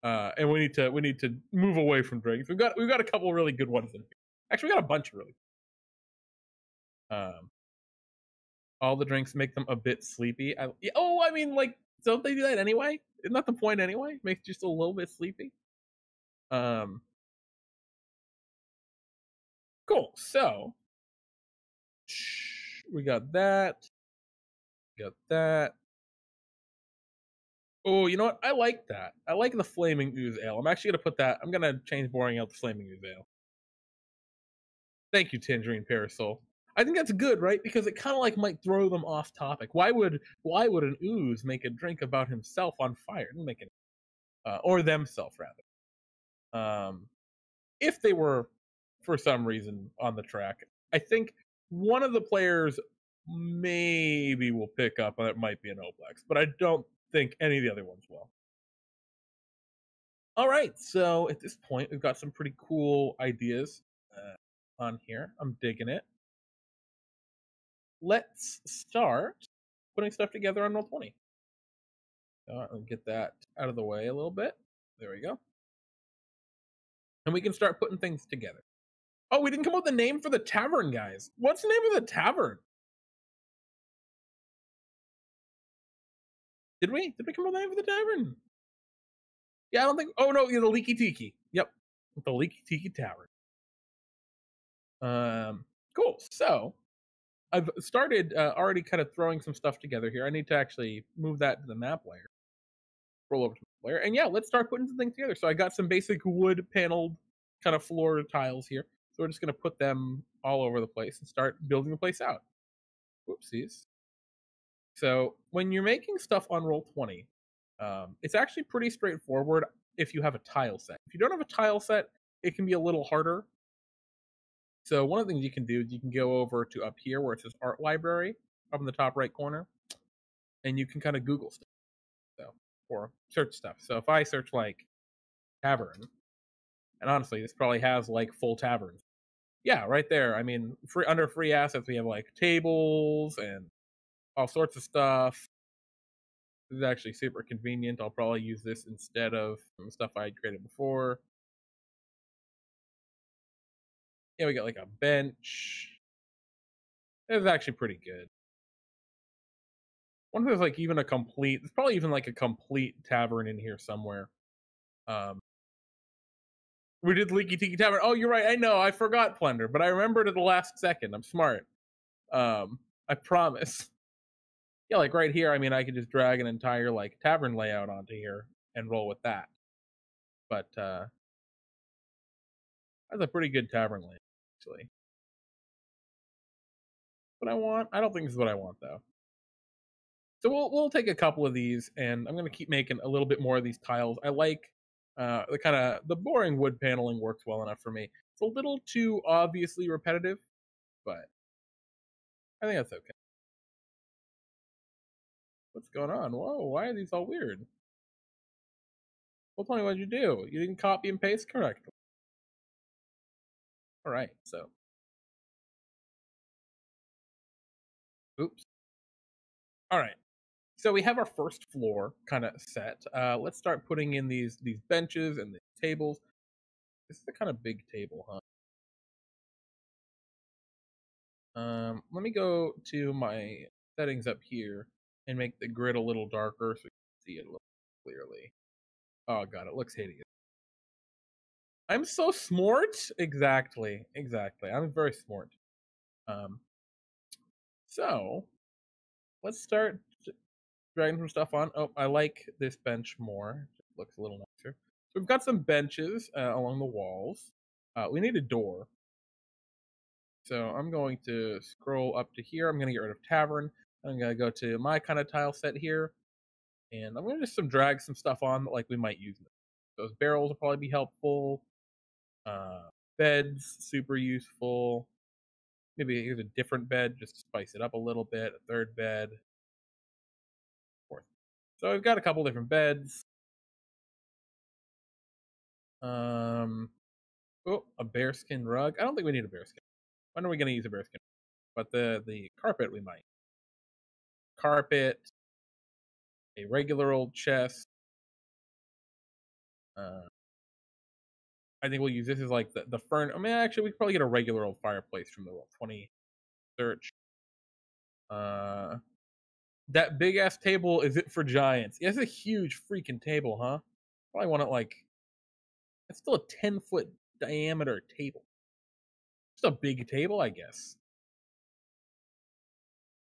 And we need to move away from drinks. We've got a couple really good ones in here. Actually, we got a bunch of really. Um, all the drinks make them a bit sleepy. I mean, like, don't they do that anyway? Isn't that the point anyway? Makes you just a little bit sleepy. Um, cool. So we got that. Got that. Oh, you know what? I like that. I like the flaming ooze ale. I'm actually gonna put that. I'm gonna change boring ale to flaming ooze ale. Thank you, Tangerine Parasol. I think that's good, right? Because it kind of like might throw them off topic. Why would an ooze make a drink about himself on fire? It doesn't make it, or themselves rather. If they were for some reason on the track, I think one of the players maybe will pick up on it might be an Oblex, but I don't think any of the other ones will. All right, so at this point, we've got some pretty cool ideas on here. I'm digging it. Let's start putting stuff together on Roll20. I'll get that out of the way a little bit. There we go. And we can start putting things together. Oh, we didn't come up with a name for the tavern, guys. What's the name of the tavern? Did we? Did we come up with a name for the tavern? Yeah, I don't think. Oh no, the Leaky Tiki. Yep, the Leaky Tiki Tavern. Cool. So I've started already kind of throwing some stuff together here. I need to actually move that to the map layer. Roll over to the layer, and yeah, let's start putting some things together. So I got some basic wood paneled kind of floor tiles here. So we're just gonna put them all over the place and start building the place out. Whoopsies. So when you're making stuff on Roll20, it's actually pretty straightforward if you have a tile set. If you don't have a tile set, it can be a little harder. So one of the things you can do is you can go over to up here where it says Art Library up in the top right corner, and you can kind of Google stuff, so or search stuff. So if I search like tavern, and honestly, this probably has like full taverns. Yeah, right there. I mean, under free assets, we have like tables and all sorts of stuff. This is actually super convenient. I'll probably use this instead of stuff I had created before. Yeah, we got like a bench. It was actually pretty good. I wonder if there's like even a complete. There's probably even like a complete tavern in here somewhere. Um, we did Leaky Tiki Tavern. Oh, you're right. I know. I forgot Plunder, but I remembered at the last second. I'm smart. I promise. Yeah, like right here. I mean, I could just drag an entire like tavern layout onto here and roll with that. But that's a pretty good tavern layout, actually. What I want? I don't think this is what I want though. So we'll take a couple of these, and I'm gonna keep making a little bit more of these tiles. I like the kind of the boring wood paneling works well enough for me. It's a little too obviously repetitive, but I think that's okay. What's going on? Whoa, why are these all weird? Well, tell me what you do. You didn't copy and paste correctly. All right, so oops. All right, so we have our first floor kind of set. Let's start putting in these benches and the tables. This is a kind of big table, huh? Let me go to my settings up here and make the grid a little darker so we can see it a little clearly. Oh god, it looks hideous. I'm so smart. Exactly. I'm very smart. Um, so let's start dragging some stuff on. Oh, I like this bench more. It looks a little nicer. So we've got some benches along the walls. We need a door. So I'm going to scroll up to here. I'm going to get rid of Tavern. I'm going to go to my kind of tile set here. And I'm going to just drag some stuff on that like we might use. Those barrels will probably be helpful. Uh, Beds, super useful. Maybe here's a different bed just to spice it up a little bit. A third bed. Fourth. So I've got a couple different beds. Um, oh, a bearskin rug. I don't think we need a bearskin. When are we going to use a bearskin? But the carpet we might. Carpet, a regular old chest. Uh, I think we'll use this as like the furn. I mean, actually, we could probably get a regular old fireplace from the Roll20 search. That big ass table, is it for giants? Yeah, it's a huge freaking table, huh? Probably want it like it's still a 10-foot diameter table. Just a big table, I guess.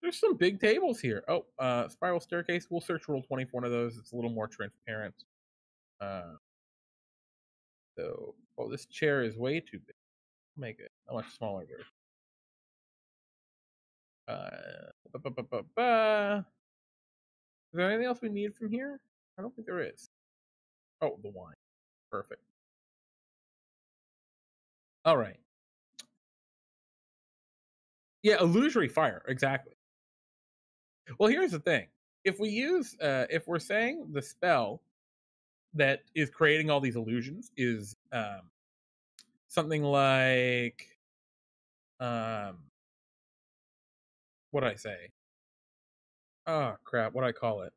There's some big tables here. Oh, spiral staircase. We'll search Roll20 for one of those. It's a little more transparent. Uh, oh, this chair is way too big. Make it a much smaller version. Is there anything else we need from here? I don't think there is. Oh, the wine. Perfect. All right. Yeah, illusory fire. Exactly. Well, here's the thing. If we're saying the spell that is creating all these illusions is something like, um, what do I say? Oh, crap. What do I call it?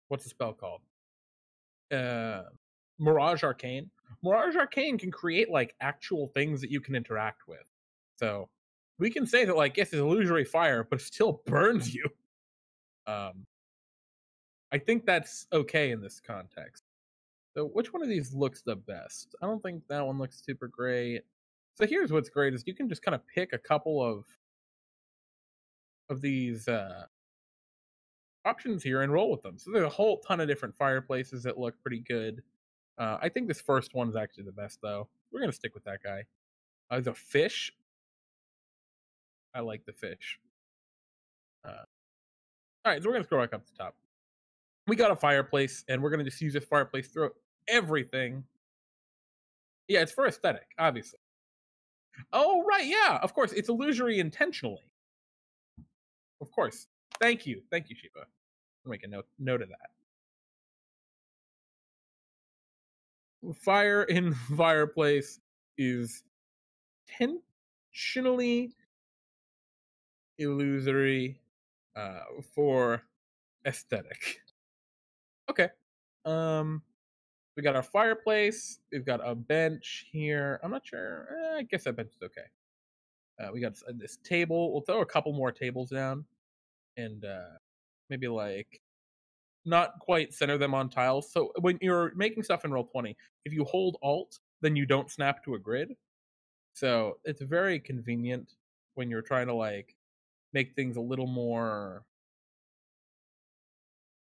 What's the spell called? Uh, Mirage Arcane. Mirage Arcane can create like actual things that you can interact with. So we can say that like yes, it's illusory fire, but it still burns you. Um, I think that's okay in this context. So which one of these looks the best? I don't think that one looks super great. So here's what's great is you can just kind of pick a couple of these options here and roll with them. So there's a whole ton of different fireplaces that look pretty good. I think this first one is actually the best though. We're gonna stick with that guy. The fish. I like the fish. All right, so we're gonna scroll back up to the top. We got a fireplace, and we're gonna just use this fireplace throughout everything. Yeah, it's for aesthetic, obviously. Oh right, yeah, of course, it's illusory intentionally. Of course. Thank you, Shiva. I'll make a note of that. Fire in fireplace is intentionally illusory for aesthetic. Okay. Um, we got our fireplace. We've got a bench here. I'm not sure. I guess that bench is okay. We got this table. We'll throw a couple more tables down, and maybe like not quite center them on tiles. So when you're making stuff in Roll20, if you hold Alt, then you don't snap to a grid. So it's very convenient when you're trying to like make things a little more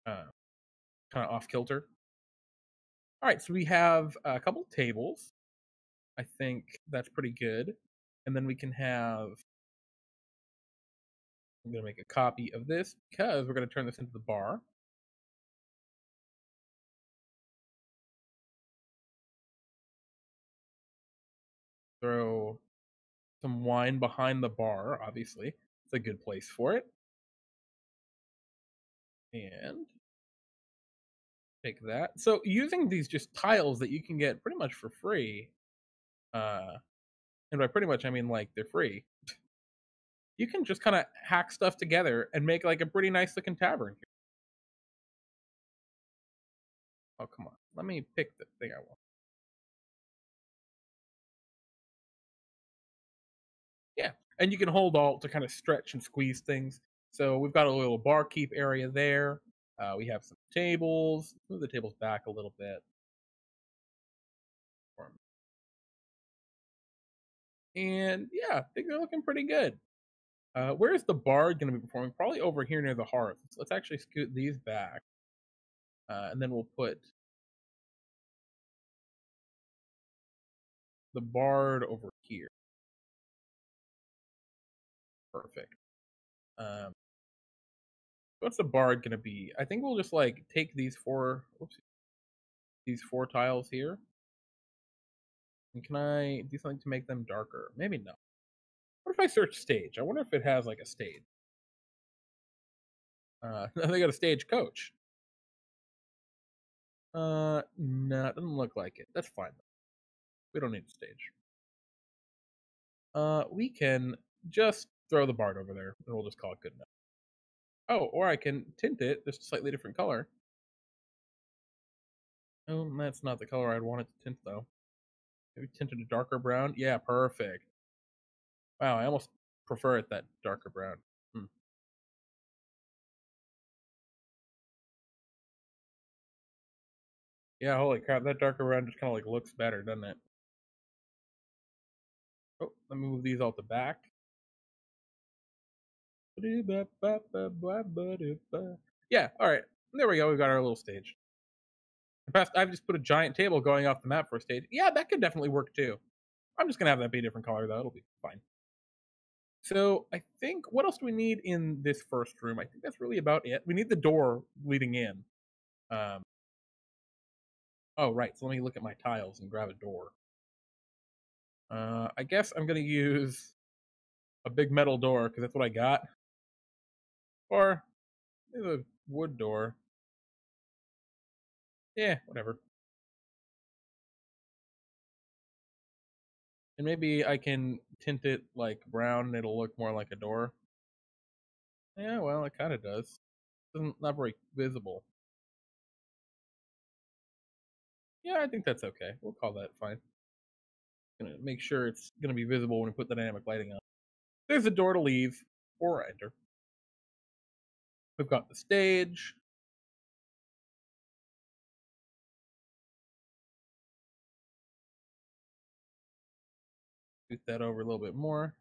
uh, kind of off kilter. All right, so we have a couple tables. I think that's pretty good. And then we can have. I'm going to make a copy of this because we're going to turn this into the bar. Throw some wine behind the bar, obviously. It's a good place for it. And take that. So using these just tiles that you can get pretty much for free, and by pretty much I mean like they're free, you can just kind of hack stuff together and make like a pretty nice looking tavern here. Oh, come on. Let me pick the thing I want. Yeah. And you can hold Alt to kind of stretch and squeeze things. So we've got a little barkeep area there. We have some tables. Move the tables back a little bit. And yeah, things are looking pretty good. Where's the bard going to be performing? Probably over here near the hearth. Let's actually scoot these back, and then we'll put the bard over here. Perfect. Um, what's the bard going to be? I think we'll just like take these four, these four tiles here. And can I do something to make them darker? Maybe no. What if I search stage? I wonder if it has like a stage. They got a stage coach. No, it doesn't look like it. That's fine. We don't need a stage. We can just throw the bard over there, and we'll just call it good enough. Oh, or I can tint it just a slightly different color. Oh, that's not the color I'd want it to tint, though. Maybe tint it a darker brown? Yeah, perfect. Wow, I almost prefer it that darker brown. Hmm. Yeah, holy crap, that darker brown just kind of like looks better, doesn't it? Oh, let me move these all to back. Yeah, all right. There we go. We've got our little stage. I've just put a giant table going off the map for a stage. Yeah, that could definitely work too. I'm just gonna have that be a different color though. It'll be fine. So I think what else do we need in this first room? I think that's really about it. We need the door leading in. Um, oh right. So let me look at my tiles and grab a door. I guess I'm gonna use a big metal door because that's what I got, or a wood door. Yeah, whatever. And maybe I can tint it like brown and it'll look more like a door. Yeah, well, it kind of does. Doesn't not very visible. Yeah, I think that's okay. We'll call that fine. Gonna make sure it's gonna be visible when we put the dynamic lighting on. There's a door to leave or enter. We've got the stage. Scoot that over a little bit more.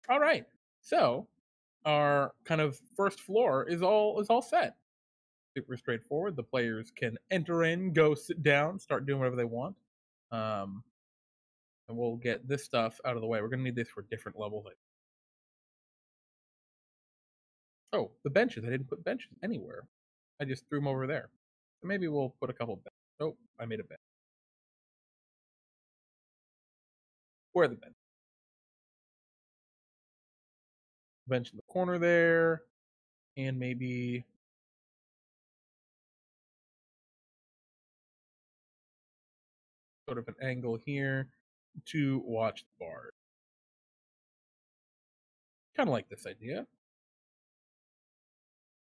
All right. So our kind of first floor is all set. Super straightforward. The players can enter in, go sit down, start doing whatever they want. Um, and we'll get this stuff out of the way. We're gonna need this for different levels. Oh, the benches. I didn't put benches anywhere. I just threw them over there. So maybe we'll put a couple. Oh, I made a bench. Where are the bench? Bench in the corner there, and maybe sort of an angle here to watch the bard. Kind of like this idea.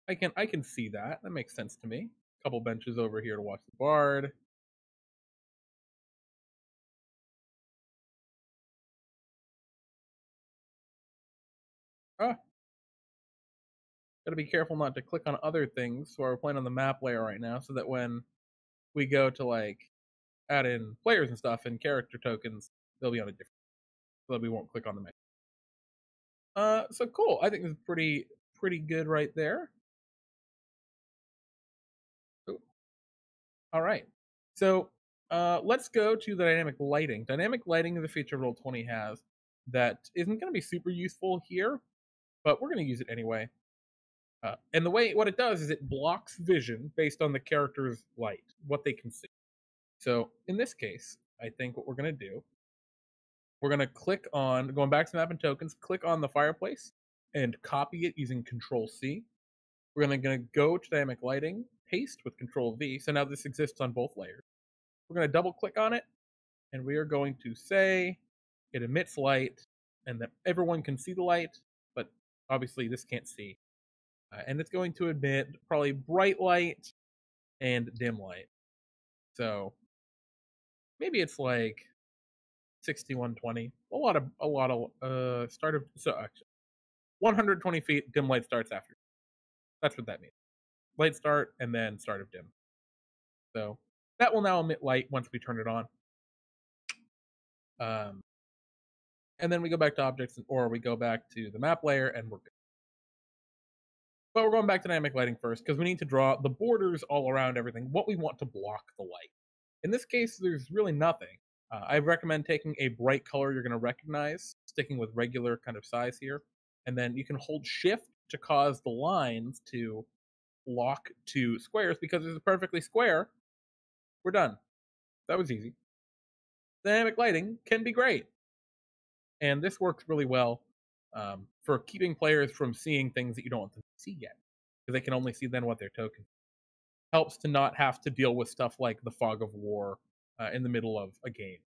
I can see that. That makes sense to me. A couple benches over here to watch the bard. Ah, gotta be careful not to click on other things. So we're playing on the map layer right now, so that when we go to like add in players and stuff and character tokens, they'll be on a different, so that we won't click on them. So cool. I think this is pretty good right there. Ooh, all right. So let's go to the dynamic lighting. Dynamic lighting is a feature Roll20 has that isn't going to be super useful here, but we're going to use it anyway. And what it does is it blocks vision based on the character's light, what they can see. So in this case, I think what we're going to do, we're going to click on, going back to map and tokens, click on the fireplace and copy it using Control C. We're gonna go to dynamic lighting, paste with Control V. So now this exists on both layers. We're gonna double click on it, and we are going to say it emits light, and that everyone can see the light, but obviously this can't see. And it's going to emit probably bright light and dim light. So maybe it's like 6120. A lot of start of so actually 120 feet. Dim light starts after. That's what that means. Light start and then start of dim. So that will now emit light once we turn it on. Um, and then we go back to objects, or we go back to the map layer, and we're good. But we're going back to dynamic lighting first because we need to draw the borders all around everything, what we want to block the light. In this case, there's really nothing. I recommend taking a bright color you're going to recognize, sticking with regular kind of size here, and then you can hold shift to cause the lines to lock to squares because it's perfectly square. We're done. That was easy. Dynamic lighting can be great, and this works really well for keeping players from seeing things that you don't want them to see yet, because they can only see then what they're token. Helps to not have to deal with stuff like the fog of war in the middle of a game.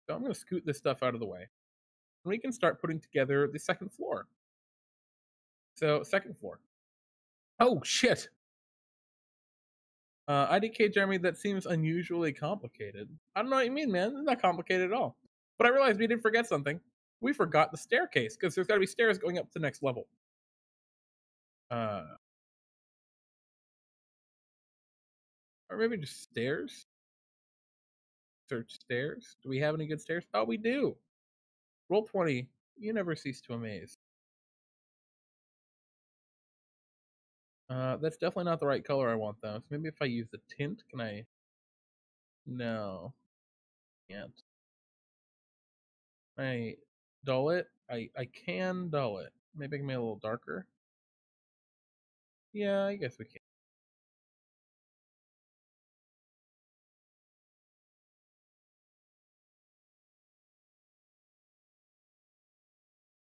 So I'm going to scoot this stuff out of the way, and we can start putting together the second floor. So second floor. Oh shit! IDK Jeremy, that seems unusually complicated. I don't know what you mean, man. It's not complicated at all. But I realized we did forget something. We forgot the staircase because there's got to be stairs going up to the next level. Or maybe just stairs. Search stairs. Do we have any good stairs? Oh, we do. Roll 20. You never cease to amaze. That's definitely not the right color I want though. So maybe if I use the tint, can I? No, can't. I dull it. I can dull it. Maybe I can make it a little darker. Yeah, I guess we can.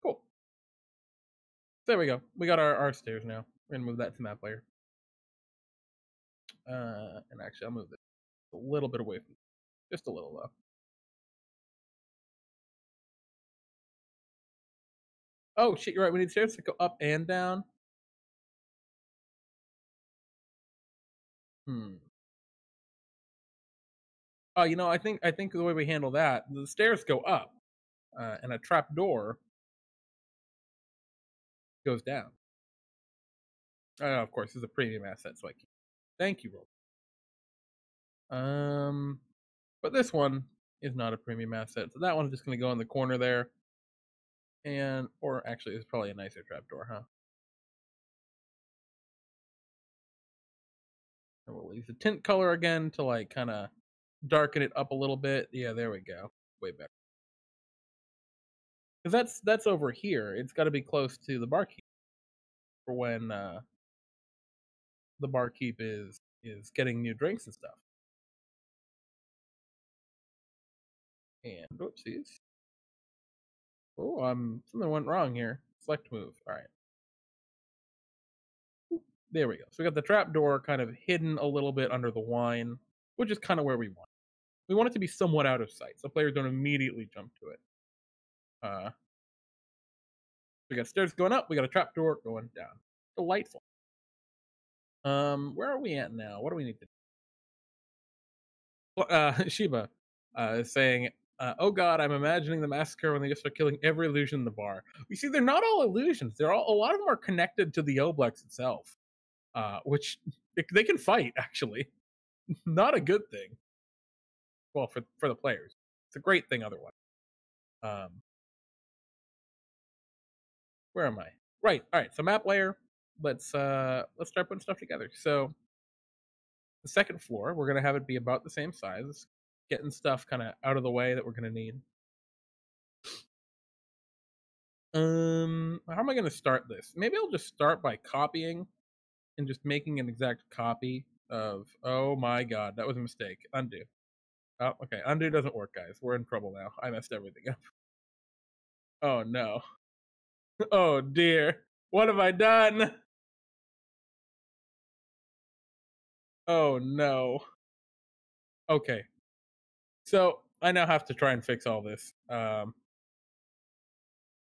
Cool. There we go. We got our stairs now. We're gonna move that to map layer. And actually, I'll move this a little bit away from, just a little though. Oh shit, you're right. We need stairs to go up and down. Hmm. Oh, I think the way we handle that, the stairs go up, and a trap door goes down. Of course, this is a premium asset, so I can. Thank you, Roll. But this one is not a premium asset, so that one's just going to go in the corner there. And, or actually, it's probably a nicer trapdoor, huh? And we'll use the tint color again to like kind of darken it up a little bit. Yeah, there we go. Way better. Because that's over here. It's got to be close to the barkeep for when the barkeep is getting new drinks and stuff. And whoopsies. Oh, something went wrong here. Select move. All right. There we go. So we got the trap door kind of hidden a little bit under the wine, which is kind of where we want. We want it to be somewhat out of sight, so players don't immediately jump to it. We got stairs going up. We got a trap door going down. Delightful. Where are we at now? What do we need to do? Shiba is saying, "Oh God, I'm imagining the massacre when they just start killing every illusion in the bar." You see, they're not all illusions. They're all, a lot of them are connected to the Oblex itself, which they can fight. Actually, not a good thing. Well, for the players, it's a great thing otherwise. Um, where am I? Right. All right. So map layer. Let's start putting stuff together. So the second floor, we're gonna have it be about the same size. Getting stuff kind of out of the way that we're gonna need. How am I gonna start this? Maybe I'll just start by copying and just making an exact copy of. Oh my god, that was a mistake. Undo. Oh, okay. Undo doesn't work, guys. We're in trouble now. I messed everything up. Oh no. Oh dear. What have I done? Oh no. Okay. So I now have to try and fix all this.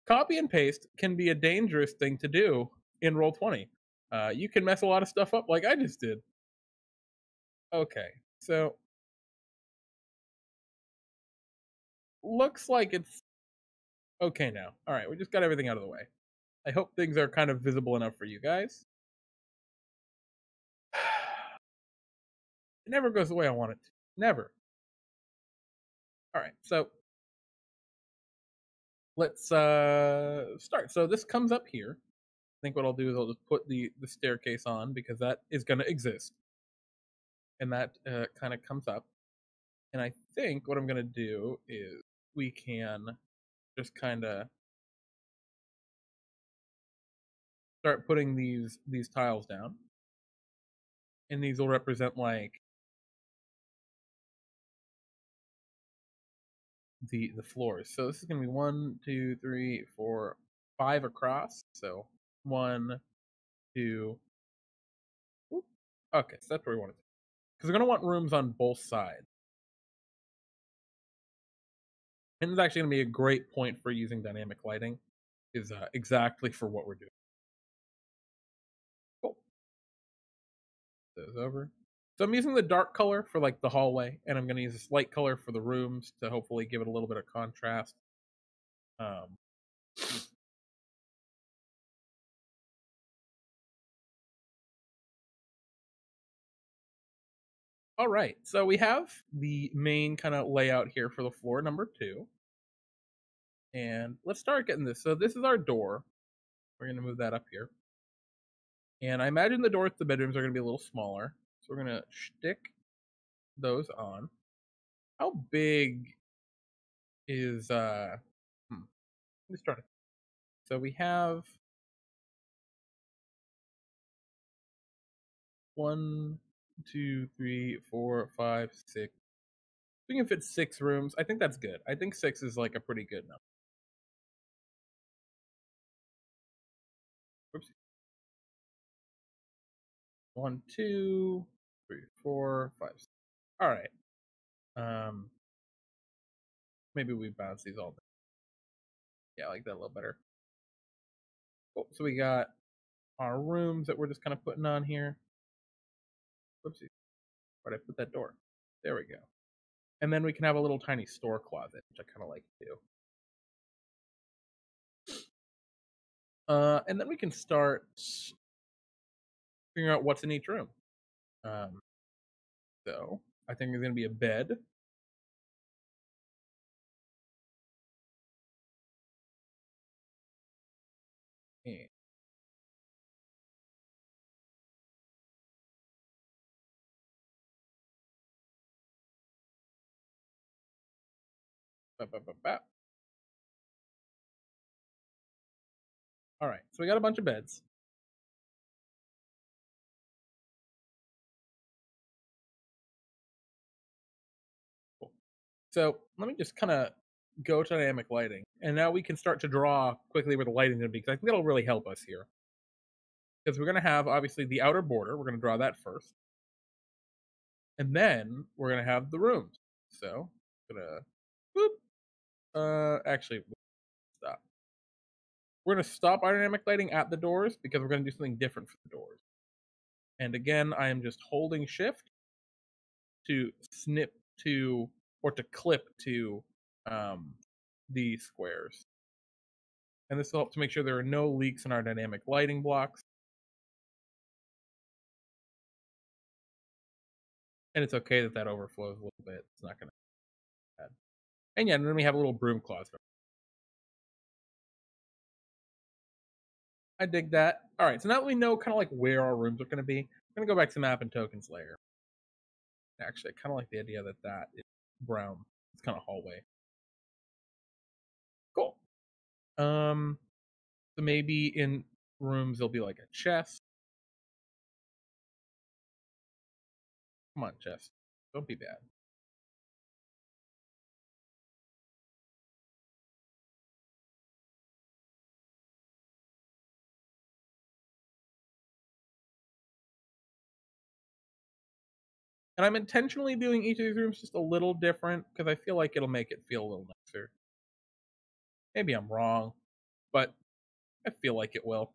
Copy and paste can be a dangerous thing to do in Roll20. You can mess a lot of stuff up like I just did. Okay, so looks like it's okay now. All right, we just got everything out of the way. I hope things are kind of visible enough for you guys. It never goes the way I want it to. Never. All right, so let's start. So this comes up here. I think what I'll do is I'll just put the staircase on because that is going to exist, and that kind of comes up. And I think what I'm going to do is we can just kind of start putting these tiles down, and these will represent like the floors. So this is going to be 1, 2, 3, 4, 5 across. So 1, 2. Whoop. Okay, so that's where we want it because we're going to want rooms on both sides. And it's actually going to be a great point for using dynamic lighting. Is exactly for what we're doing. Cool. Those over. So I'm using the dark color for like the hallway, and I'm going to use this light color for the rooms to hopefully give it a little bit of contrast. Um, all right, so we have the main kind of layout here for the floor number 2, and let's start getting this. So this is our door. We're going to move that up here, and I imagine the doors to the bedrooms are going to be a little smaller, so we're going to stick those on. How big is let's start it. So we have 1, 2, 3, 4, 5, 6. We can fit 6 rooms. I think that's good. I think 6 is like a pretty good number. Oops. 1, 2, 3, 4, 5, 6. All right. Um, maybe we bounce these all down. Yeah, I like that a little better. Cool. So we got our rooms that we're just kind of putting on here. Whoopsie. Where'd I put that door? There we go. And then we can have a little tiny store closet, which I kind of like too. And then we can start figuring out what's in each room. Um, so I think there's going to be a bed. And ba, ba, ba, ba. All right, so we got a bunch of beds. Cool. So let me just kind of go to dynamic lighting, and now we can start to draw quickly where the lighting's going to be because I think that'll really help us here. Because we're going to have obviously the outer border. We're going to draw that first, and then we're going to have the rooms. So I'm gonna boop. Actually, stop. We're going to stop our dynamic lighting at the doors because we're going to do something different for the doors. And again, I am just holding shift to snip to or to clip to um, the squares. And this will help to make sure there are no leaks in our dynamic lighting blocks. And it's okay that that overflows a little bit. It's not going to be bad. And yeah, and then we have a little broom closet. I dig that. All right, so now that we know kind of like where our rooms are going to be, I'm going to go back to map and tokens layer. Actually, I kind of like the idea that that is brown. It's kind of hallway. Cool. So maybe in rooms there'll be like a chest. Come on, chest. Don't be bad. And I'm intentionally doing each of these rooms just a little different because I feel like it'll make it feel a little nicer. Maybe I'm wrong, but I feel like it will.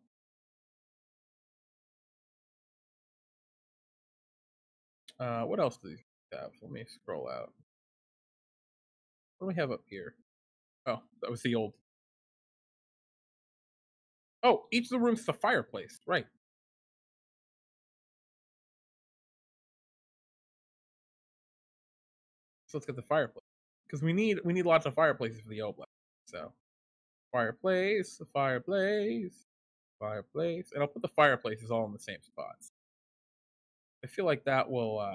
What else do these have? Let me scroll out. What do we have up here? Oh, that was the old. Oh, each of the rooms is a fireplace, right? So let's get the fireplace because we need lots of fireplaces for the oblast. So Fireplace, fireplace, fireplace. And I'll put the fireplaces all in the same spots. I feel like that will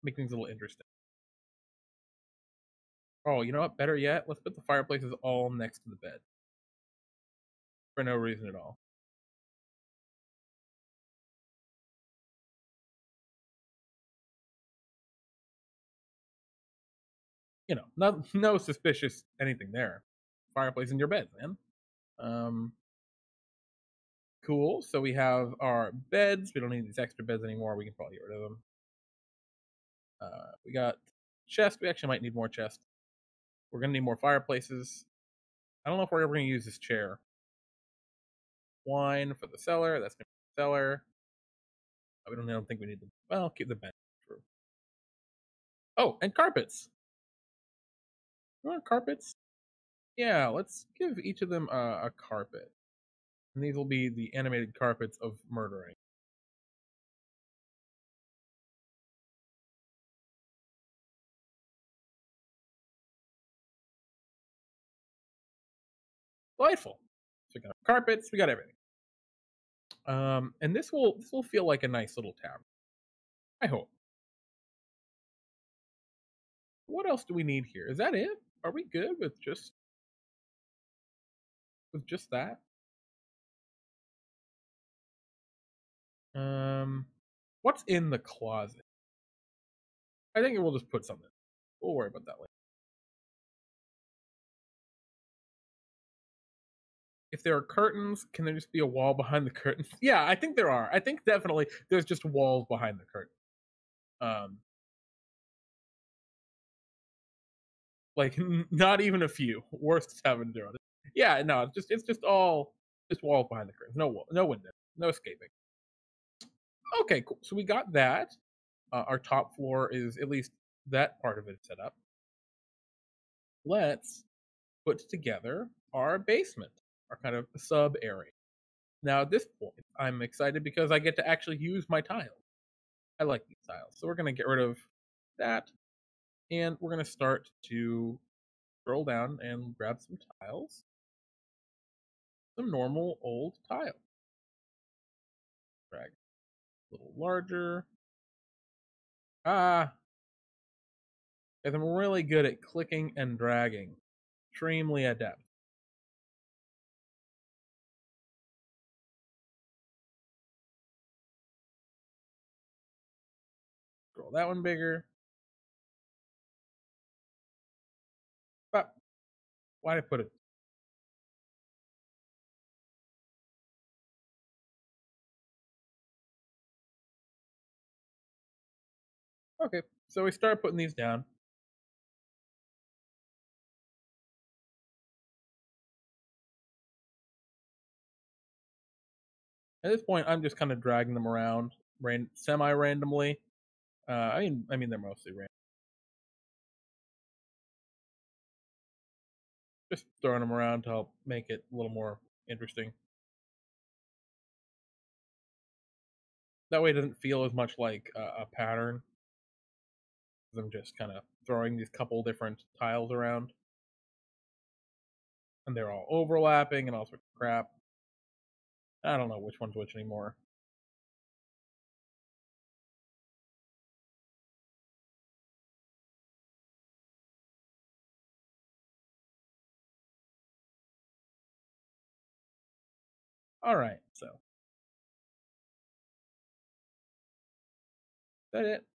make things a little interesting. Oh, you know what? Better yet, let's put the fireplaces all next to the bed for no reason at all. No suspicious anything there. Fireplace in your bed, man. Um, cool. So we have our beds. We don't need these extra beds anymore. We can probably get rid of them. We got chest. We actually might need more chest. We're gonna need more fireplaces. I don't know if we're ever gonna use this chair. Wine for the cellar. That's gonna be the cellar. I don't think we need them. Well, keep the bench. True. Oh, and carpets. You want carpets? Yeah, let's give each of them a carpet. And these will be the animated carpets of murdering. Delightful. So we got carpets, we got everything. And this will feel like a nice little tavern. I hope. What else do we need here? Is that it? Are we good with just that? Um, what's in the closet? I think we'll just put something. We'll worry about that later. If there are curtains, can there just be a wall behind the curtains? Yeah, I think there are. I think definitely there's just walls behind the curtain. Um, like not even a few. Worst having zero. Yeah, no, it's just all just walls behind the curtains. No wall, no window, no escaping. Okay, cool. So we got that. Our top floor is at least that part of it set up. Let's put together our basement, our kind of sub area. Now, at this point, I'm excited because I get to actually use my tiles. I like these tiles. So we're going to get rid of that. And we're going to start to scroll down and grab some tiles. Some normal old tiles. Drag a little larger. Ah, because I'm really good at clicking and dragging. Extremely adept. Scroll that one bigger. But why did I put it? Okay, so we start putting these down. At this point, I'm just kind of dragging them around, semi-randomly. I mean, they're mostly random. Just throwing them around to help make it a little more interesting. That way, it doesn't feel as much like a pattern. I'm just kind of throwing these couple different tiles around, and they're all overlapping and all sorts of crap. I don't know which one's which anymore. All right, so is that it?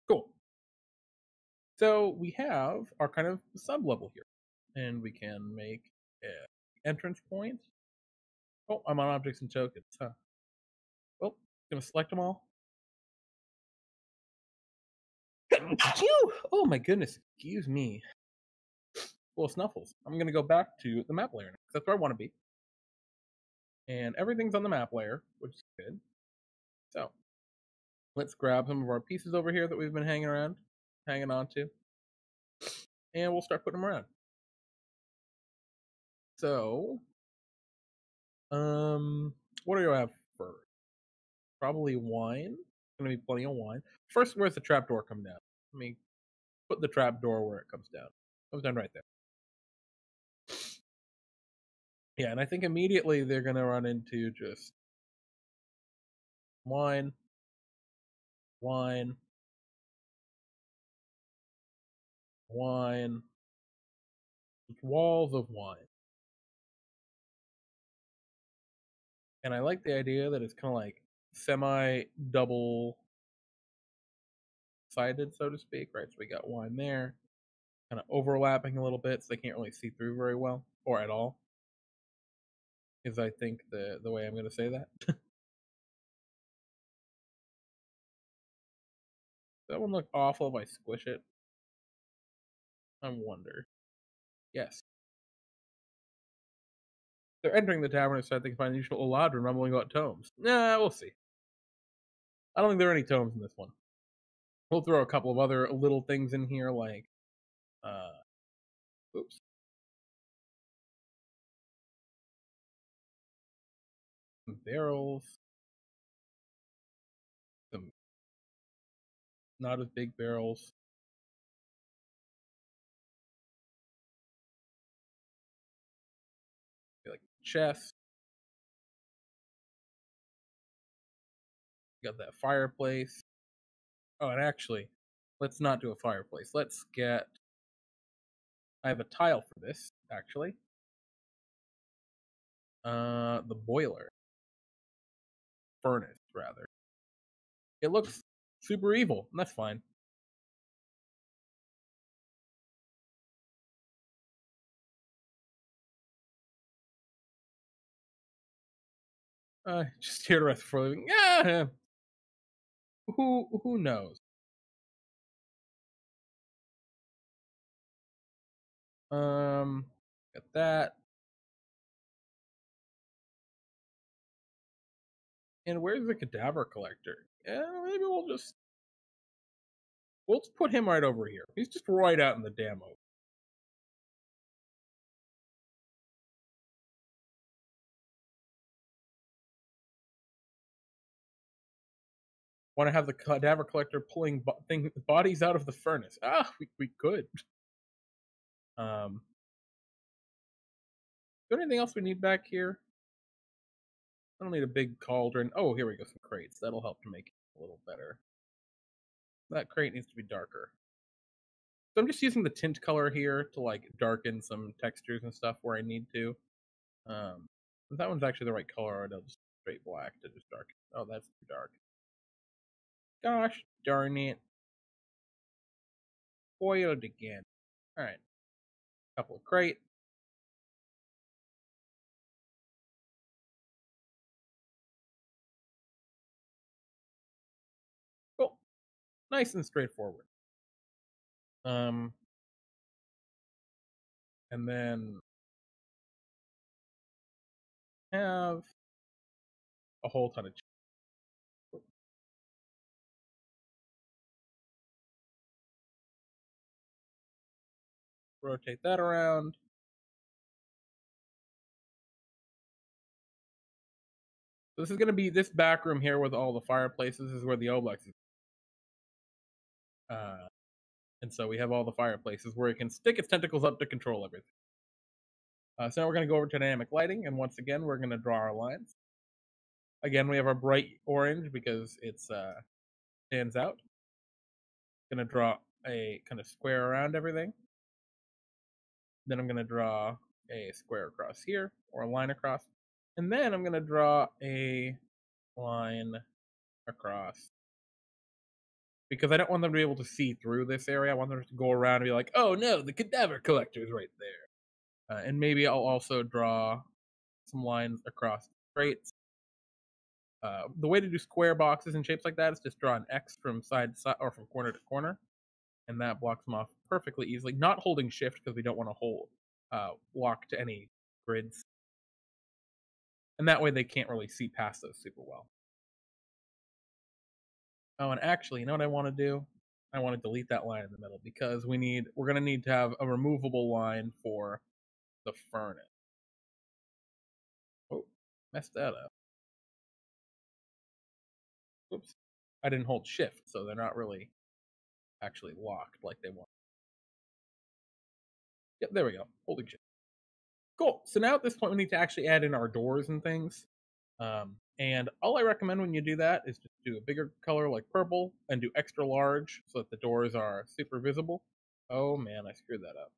Cool. So we have our kind of sub level here, and we can make an entrance point. Oh, I'm on objects and tokens, huh? Oh, gonna select them all. Oh my goodness, excuse me. Well, Snuffles. I'm gonna go back to the map layer now. That's where I want to be, and everything's on the map layer, which is good. So let's grab some of our pieces over here that we've been hanging on to, and we'll start putting them around. So, what do you have Probably wine. Gonna be plenty of wine. First, where's the trapdoor come down? Let me put the trapdoor where it comes down. Comes down right there. Yeah, and I think immediately they're gonna run into just wine, wine, wine, just walls of wine. And I like the idea that it's kind of like semi double sided, so to speak, right? So we got wine there, kind of overlapping a little bit, so they can't really see through very well or at all. Is I think the way I'm going to say that. That one look awful if I squish it? I wonder. Yes. They're entering the tavern and start they can find the usual Eladrin rumbling about tomes. Nah, we'll see. I don't think there are any tomes in this one. We'll throw a couple of other little things in here, like, uh, oops, some barrels, some not as big barrels, like chests. Got that fireplace. Oh, and actually, let's not do a fireplace. Let's get. I have a tile for this, actually. The boiler. Furnace, rather. It looks super evil, and that's fine. Just here to rest before leaving. Yeah, who knows? Got that. And where's the cadaver collector? Yeah, maybe we'll just put him right over here. He's just right out in the damn open. Want to have the cadaver collector pulling bodies out of the furnace? We could. Is there anything else we need back here? I don't need a big cauldron. Oh, here we go. Some crates. That'll help to make it a little better. That crate needs to be darker. So I'm just using the tint color here to like darken some textures and stuff where I need to. If that one's actually the right color, I'll just straight black to just darken. Oh, that's too dark. Gosh darn it. Foiled again. Alright. Couple of crate. Cool. Nice and straightforward. Um, and then have a whole ton of rotate that around. So this is going to be this back room here with all the fireplaces. This is where the Oblex is. Uh, and so we have all the fireplaces where it can stick its tentacles up to control everything. So now we're going to go over to dynamic lighting, and once again, we're going to draw our lines. Again, we have our bright orange because it stands out. Going to draw a kind of square around everything. Then I'm going to draw a square across here, or a line across. And then I'm going to draw a line across. Because I don't want them to be able to see through this area. I want them to go around and be like, oh no, the cadaver collector is right there. And maybe I'll also draw some lines across crates. The way to do square boxes and shapes like that is just draw an X from side to side or from corner to corner. And that blocks them off perfectly easily. Not holding shift because we don't want to hold lock to any grids. And that way they can't really see past those super well. Oh, and actually, you know what I want to do? I want to delete that line in the middle because we're going to need to have a removable line for the furnace. Oh, messed that up. Oops. I didn't hold shift, so they're not really actually locked like they want. Yep, there we go. Holding shift. Cool. So now at this point, we need to actually add in our doors and things. And all I recommend when you do that is just do a bigger color like purple and do extra large so that the doors are super visible. Oh man, I screwed that up.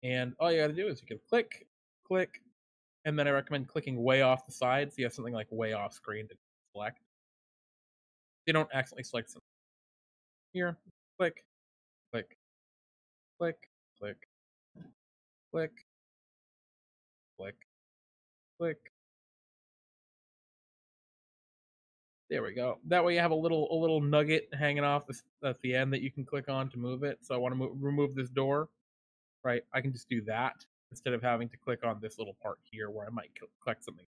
And all you got to do is you can click, click, and then I recommend clicking way off the side so you have something like way off screen to select. You don't accidentally select something. Here, click, click, click, click, click, click, click. There we go. That way you have a little nugget hanging off at the end that you can click on to move it. So I want to remove this door, right? I can just do that instead of having to click on this little part here where I might click something.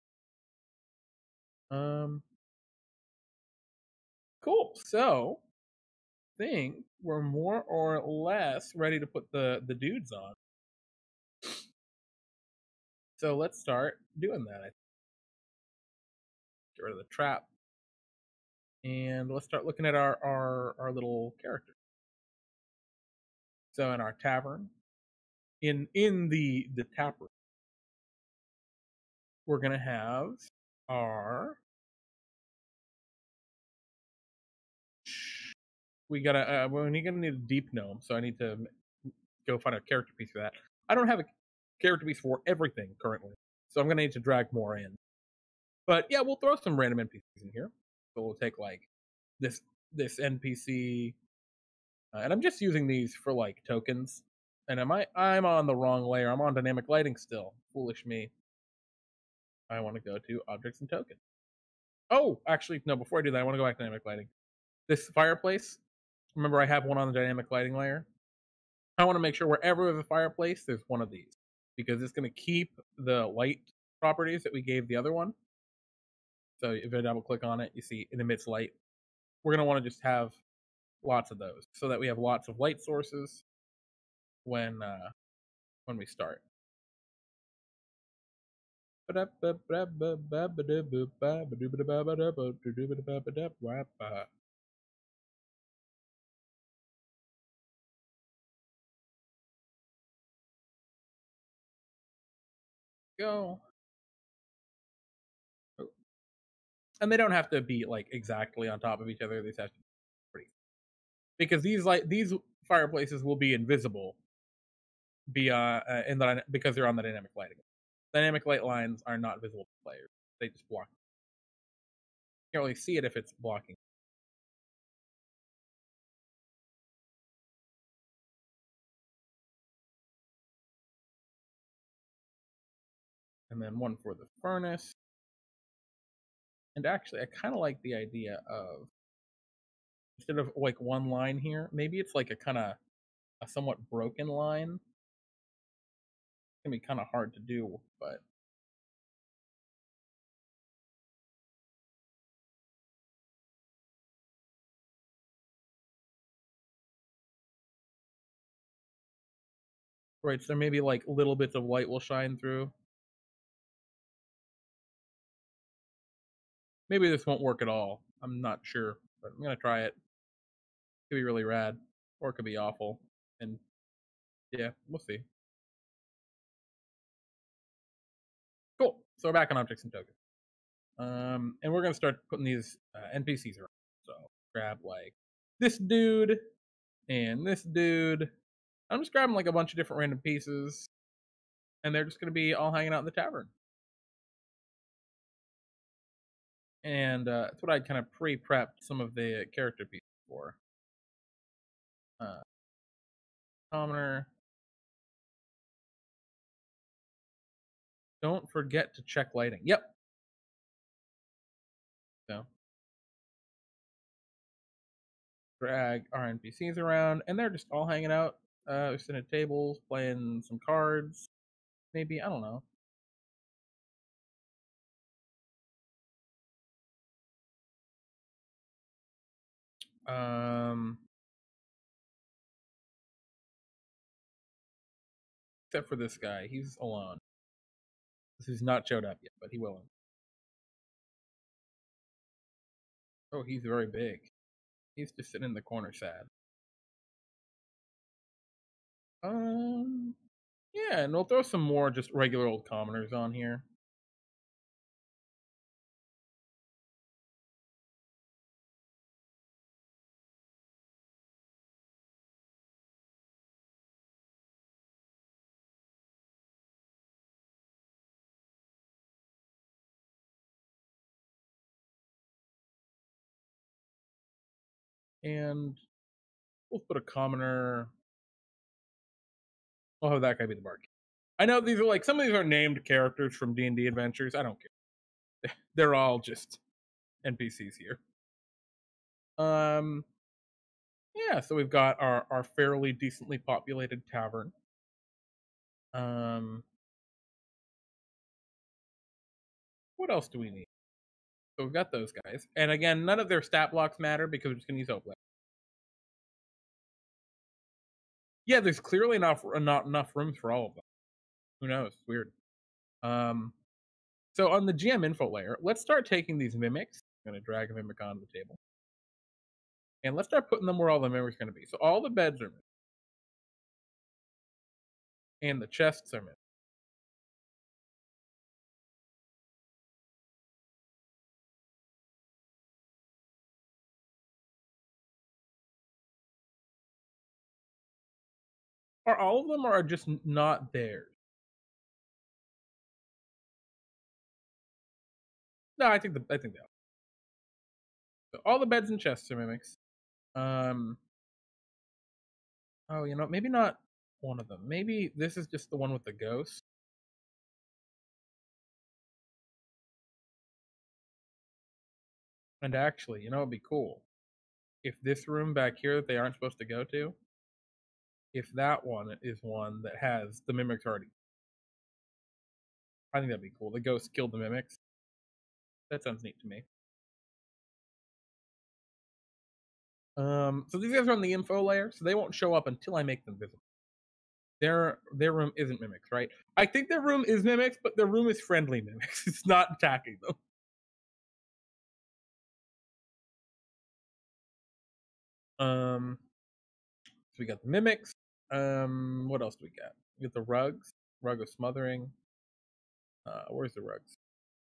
Um, cool. So I think we're more or less ready to put the dudes on. So let's start doing that. Get rid of the trap, and let's start looking at our little character. So in our tavern, in the tap room, we're gonna have our we're gonna need a deep gnome, so I need to go find a character piece for that. I don't have a character piece for everything currently, so I'm gonna need to drag more in. But yeah, we'll throw some random NPCs in here. So we'll take like this this NPC, and I'm just using these for like tokens. And I'm on the wrong layer. I'm on dynamic lighting still. Foolish me. I want to go to objects and tokens. Oh, actually, no. Before I do that, I want to go back to dynamic lighting. This fireplace. Remember, I have one on the dynamic lighting layer. I want to make sure wherever there's a fireplace, there's one of these because it's going to keep the light properties that we gave the other one. So if I double click on it, you see it emits light. We're going to want to just have lots of those so that we have lots of light sources when we start. Go. And they don't have to be like exactly on top of each other. They just have to be pretty, because these fireplaces will be invisible because they're on the dynamic lighting. Dynamic light lines are not visible to players. They just block. You can't really see it if it's blocking. And then one for the furnace. And actually, I kind of like the idea of instead of like one line here, maybe it's like a kind of a somewhat broken line. It's gonna be kind of hard to do, but right. So maybe like little bits of light will shine through. Maybe this won't work at all. I'm not sure, but I'm gonna try it. Could be really rad, or it could be awful. And yeah, we'll see. Cool. So we're back on objects and tokens. And we're gonna start putting these NPCs around. So grab like this dude and this dude. I'm just grabbing like a bunch of different random pieces, and they're just gonna be all hanging out in the tavern. And that's what I kind of pre-prepped some of the character pieces for. Uh, Commoner. Don't forget to check lighting. Yep. So drag our NPCs around, and they're just all hanging out. They're sitting at tables, playing some cards. Maybe I don't know. Um, except for this guy, he's alone. He's not showed up yet, but he will. Oh, he's very big. He's just sitting in the corner sad. Um, yeah, and we'll throw some more just regular old commoners on here. And we'll put a commoner. We'll have that guy be the barkeep. I know these are like some of these are named characters from D&D adventures. I don't care. They're all just NPCs here. Um, yeah, so we've got our fairly decently populated tavern. Um, what else do we need? So we've got those guys, and again, none of their stat blocks matter because we're just gonna use Oakland. Yeah, there's clearly not enough rooms for all of them. Who knows? It's weird. Um, so on the GM info layer, let's start taking these mimics. I'm gonna drag a mimic onto the table, and let's start putting them where all the mimics are gonna be. So all the beds are mimic, and the chests are mimic. Are all of them or are just not theirs? No, I think they are. So all the beds and chests are mimics. Um, oh, maybe not one of them. Maybe this is just the one with the ghost. And actually, it'd be cool if this room back here that they aren't supposed to go to, if that one is one that has the mimics already. I think that'd be cool. The ghost killed the mimics. That sounds neat to me. So these guys are on the info layer, so they won't show up until I make them visible. Their room isn't mimics, right? I think their room is mimics, but their room is friendly mimics. It's not attacking them. So we got the mimics. What else do we got? We got the rugs. Rug of smothering. Where's the rugs?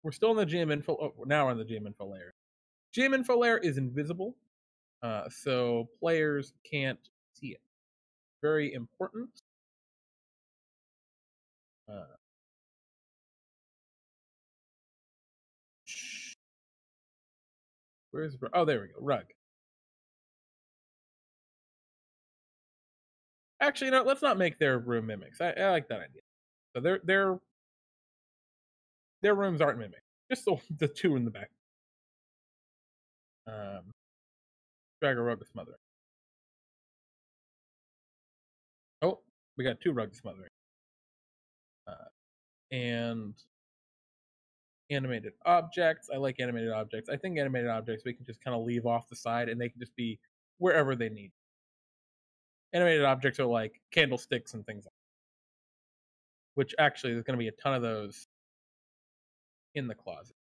We're still in the GM info. Oh, now we're in the GM info layer. GM info layer is invisible, so players can't see it. Very important. Uh, where's oh there we go rug. Actually, no, let's not make their room mimics. I like that idea. So their rooms aren't mimics. Just the two in the back. Um, drag a rug of smothering. Oh, we got two rugs smothering. And animated objects. I like animated objects. I think animated objects we can just kind of leave off the side and they can just be wherever they need. Animated objects are like candlesticks and things like that, which actually there's going to be a ton of those in the closet.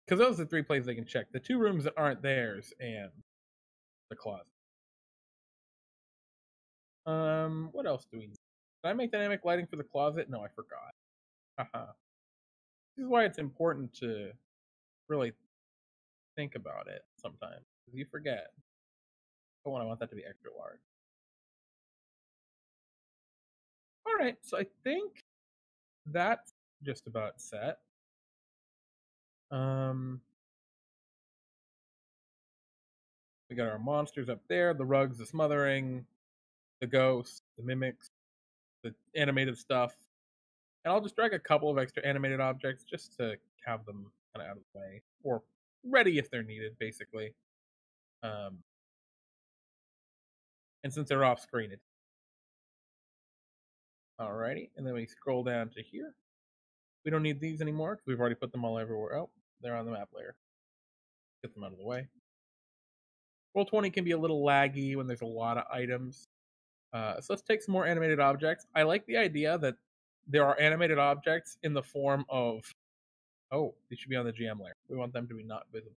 Because those are the three places they can check. The two rooms that aren't theirs and the closet. What else do we need? Did I make dynamic lighting for the closet? No, I forgot. Haha. This is why it's important to really think about it sometimes. Because you forget. Oh, and I want that to be extra large. All right, so I think that's just about set. Um, we got our monsters up there, the rugs, the smothering, the ghosts, the mimics, the animated stuff, and I'll just drag a couple of extra animated objects just to have them kind of out of the way or ready if they're needed, basically. Um, and since they're off screen, it's alrighty. And then we scroll down to here. We don't need these anymore because we've already put them all everywhere. Oh, they're on the map layer. Get them out of the way. Roll20 can be a little laggy when there's a lot of items. So let's take some more animated objects. I like the idea that there are animated objects in the form of Oh, they should be on the GM layer. We want them to be not visible.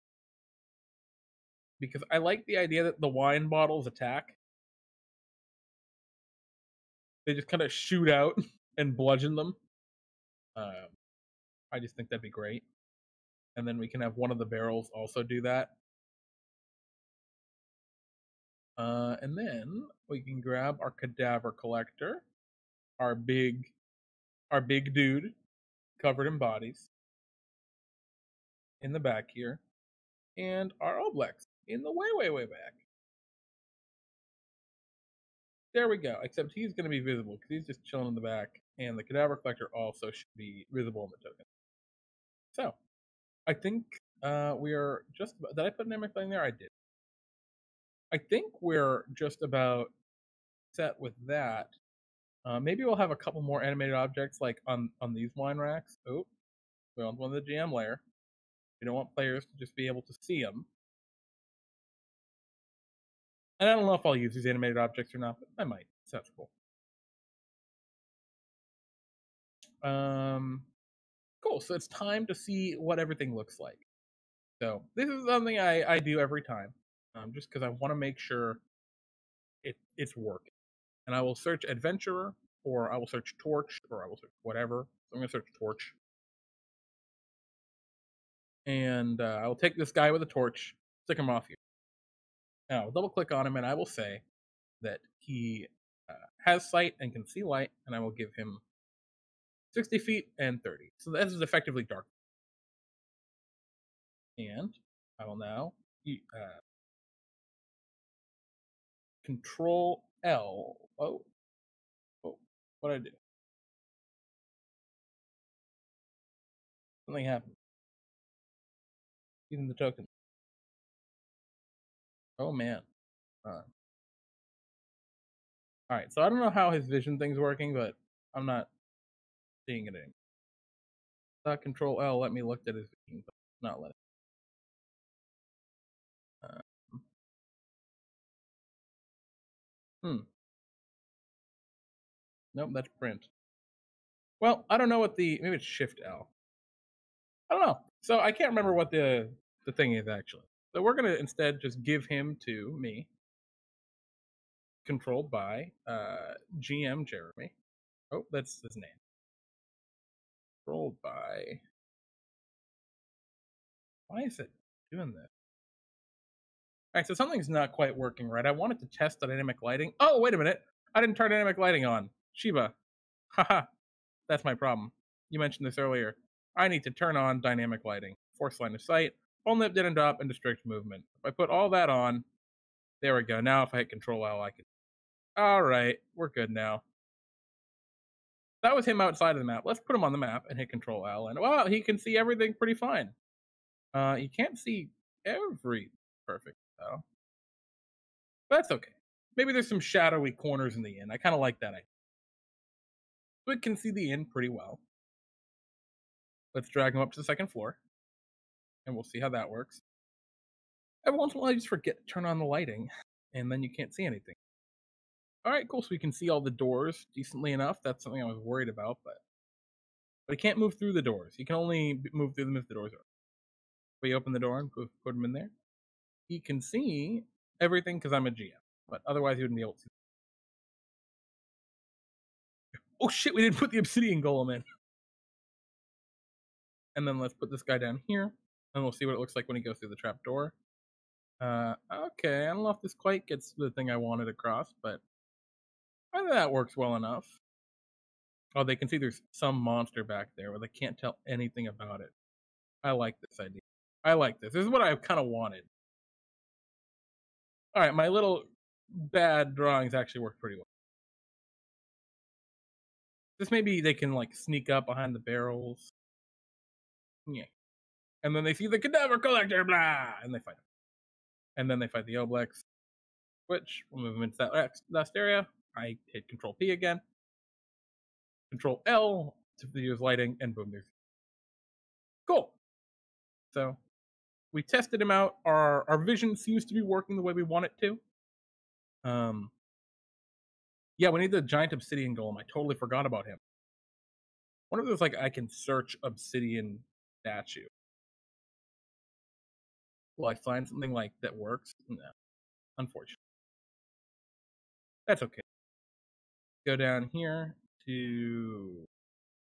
Because I like the idea that the wine bottles attack. They just kind of shoot out and bludgeon them. Um, I just think that'd be great. And then we can have one of the barrels also do that. And then we can grab our cadaver collector, our big dude covered in bodies in the back here, and our Oblex in the way back. There we go. Except he's going to be visible because he's just chilling in the back, and the cadaver collector also should be visible in the token. So I think we are just about. Did I put an dynamic lighting there? I did. I think we're just about set with that. Maybe we'll have a couple more animated objects like on these wine racks. Oh, we want one of the GM layer. We don't want players to just be able to see them. And I don't know if I'll use these animated objects or not, but I might. Sounds cool. Cool. So it's time to see what everything looks like. So this is something I do every time, just because I want to make sure it's working. And I will search adventurer, or I will search torch, or I will search whatever. So I'm gonna search torch, and I will take this guy with a torch, stick him off here. Now I'll double click on him, and I will say that he has sight and can see light, and I will give him 60 feet and 30. So this is effectively dark. And I will now Control L. Oh, what did I do? Something happened. Using the token. Oh man. All right, so I don't know how his vision thing's working, but I'm not seeing it anymore. Control L let me look at his vision, but not let it. Hmm. Nope, that's print. Well, I don't know what maybe it's Shift L. I don't know. So I can't remember what the thing is actually. So we're gonna instead just give him to me, controlled by GM Jeremy. Oh, that's his name. Controlled by. Why is it doing this? All right, so something's not quite working right. I wanted to test the dynamic lighting. Oh, wait a minute. I didn't turn dynamic lighting on. Shiba. Haha. That's my problem. You mentioned this earlier. I need to turn on dynamic lighting. Force line of sight, full nip, did and drop, and district movement. If I put all that on, there we go. Now if I hit Control L, I can. All right, we're good now. That was him outside of the map. Let's put him on the map and hit Control L, and wow, he can see everything pretty fine. You can't see every perfect though. But that's okay. Maybe there's some shadowy corners in the inn. I kind of like that idea. But can see the inn pretty well. Let's drag him up to the second floor, and we'll see how that works. Every once in a while, I just forget to turn on the lighting, and then you can't see anything. All right, cool. So we can see all the doors decently enough. That's something I was worried about, but he can't move through the doors. He can only move through them if the doors are open. We open the door and put him in there. He can see everything because I'm a GM, but otherwise he wouldn't be able to. Oh shit, we didn't put the obsidian golem in. And then let's put this guy down here, and we'll see what it looks like when he goes through the trap door. Okay, I don't know if this quite gets the thing I wanted across, but I think that works well enough. Oh, they can see there's some monster back there, but they can't tell anything about it. I like this idea. I like this. This is what I kind of wanted. All right, my little bad drawings actually work pretty well. This maybe they can like sneak up behind the barrels. Yeah. And then they see the cadaver collector, blah, and they fight him. And then they fight the Oblex, which will move them into that last area. I hit Control P again. Control L to use lighting, and boom, there's cool. So we tested him out. Our vision seems to be working the way we want it to. Yeah, we need the giant obsidian golem. I totally forgot about him. One of those like I can search obsidian statue. Will I find something like that works? No, unfortunately. That's okay. Go down here to.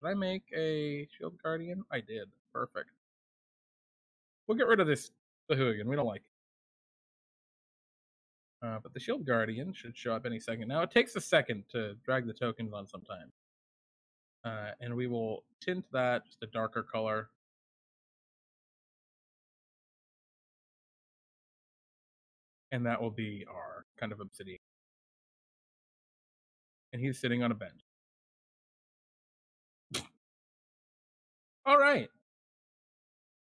Did I make a shield guardian? I did. Perfect. We'll get rid of this Bahugan. We don't like it. But the shield guardian should show up any second. Now it takes a second to drag the tokens on sometimes. And we will tint that just a darker color. And that will be our kind of obsidian. And he's sitting on a bench. All right.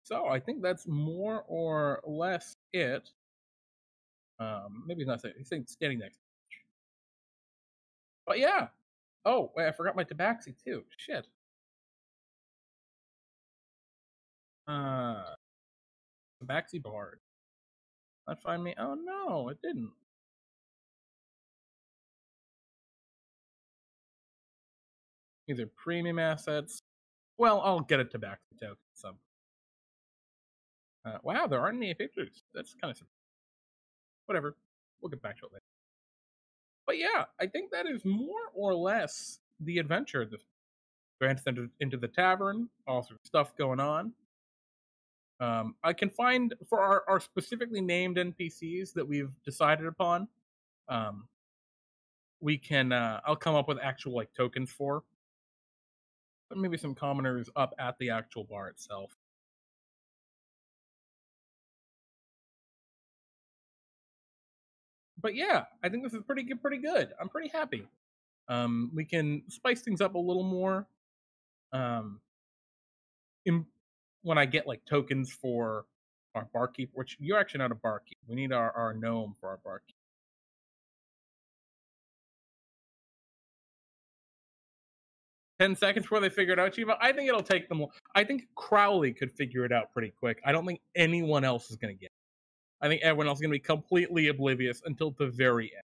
So I think that's more or less it. Maybe he's not saying he's standing next. But yeah. Oh, wait, I forgot my tabaxi too. Shit. Tabaxi bard. That find me. Oh no, it didn't. These are premium assets. Well, I'll get a tabaxi token. So. Wow, there aren't any pictures. That's kind of whatever. We'll get back to it later. But yeah, I think that is more or less the adventure. The grants into the tavern, all sorts of stuff going on. I can find for our specifically named NPCs that we've decided upon. We can. I'll come up with actual like tokens for. But maybe some commoners up at the actual bar itself. But yeah, I think this is pretty good. I'm pretty happy. We can spice things up a little more. When I get like tokens for our barkeep, which you're actually not a barkeep. We need our gnome for our barkeep. 10 seconds before they figure it out, Chiva. I think it'll take them. I think Crowley could figure it out pretty quick. I don't think anyone else is going to get it. I think everyone else is going to be completely oblivious until the very end.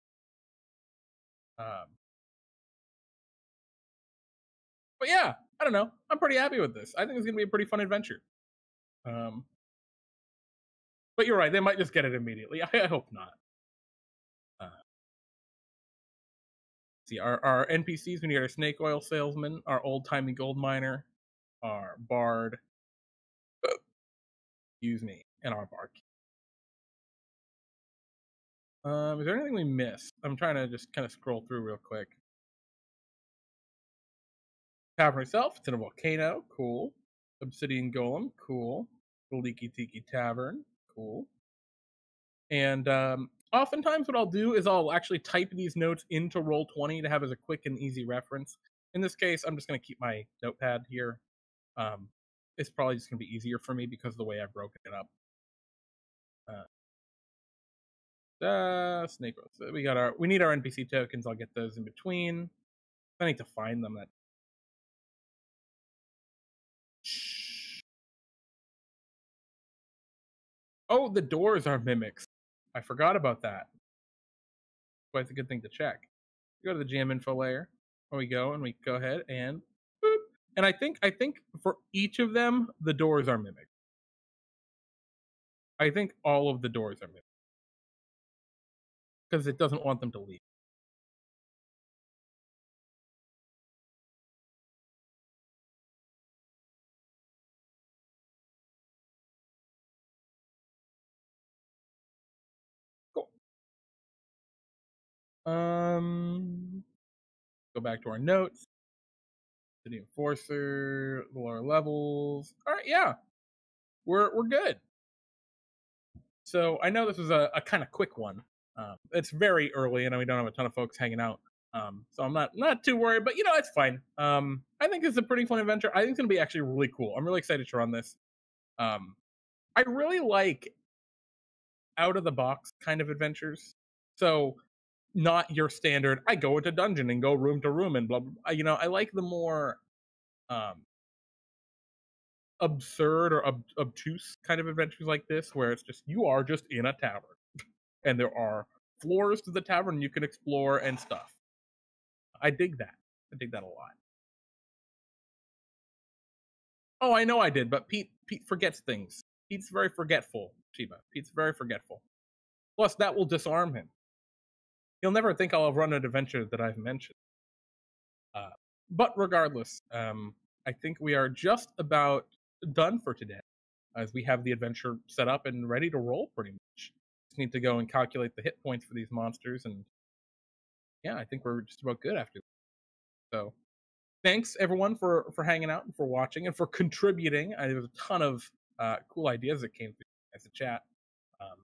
But yeah, I don't know. I'm pretty happy with this. I think it's going to be a pretty fun adventure. But you're right. They might just get it immediately. I hope not. See, our NPCs, we need our snake oil salesman, our old-timey gold miner, our bard, excuse me, and our barkeep. Is there anything we missed? I'm trying to just kind of scroll through real quick. Tavern itself, it's in a volcano, cool. Obsidian Golem, cool. The Leaky Tiki Tavern, cool. And oftentimes what I'll do is I'll actually type these notes into Roll20 to have as a quick and easy reference. In this case, I'm just going to keep my notepad here. It's probably just going to be easier for me because of the way I've broken it up. Snake Rose. We need our NPC tokens. I'll get those in between. I need to find them. Oh, the doors are mimics. I forgot about that. But it's a good thing to check. Go to the GM info layer. There we go, and we go ahead and boop. And I think for each of them, the doors are mimicked. I think all of the doors are mimicked because it doesn't want them to leave. Cool. Go back to our notes. City Enforcer, lower levels. All right, yeah, we're good. So I know this was a kind of quick one. It's very early, and we don't have a ton of folks hanging out. So I'm not too worried, but it's fine. I think it's a pretty fun adventure. I think it's gonna be actually really cool. I'm really excited to run this. I really like out of the box kind of adventures. So not your standard. I go into dungeon and go room to room and blah blah. I like the more absurd or obtuse kind of adventures like this, where it's just you are just in a tavern, and there are floors to the tavern you can explore and stuff. I dig that. I dig that a lot. Oh, I know I did, but Pete Pete forgets things. Pete's very forgetful, Chiba. Pete's very forgetful. Plus, that will disarm him. He'll never think I'll run an adventure that I've mentioned. But regardless, I think we are just about done for today, as we have the adventure set up and ready to roll pretty much. Just need to go and calculate the hit points for these monsters, and yeah, I think we're just about good after that. So thanks everyone for hanging out and for watching and for contributing. There was a ton of cool ideas that came through as a chat um,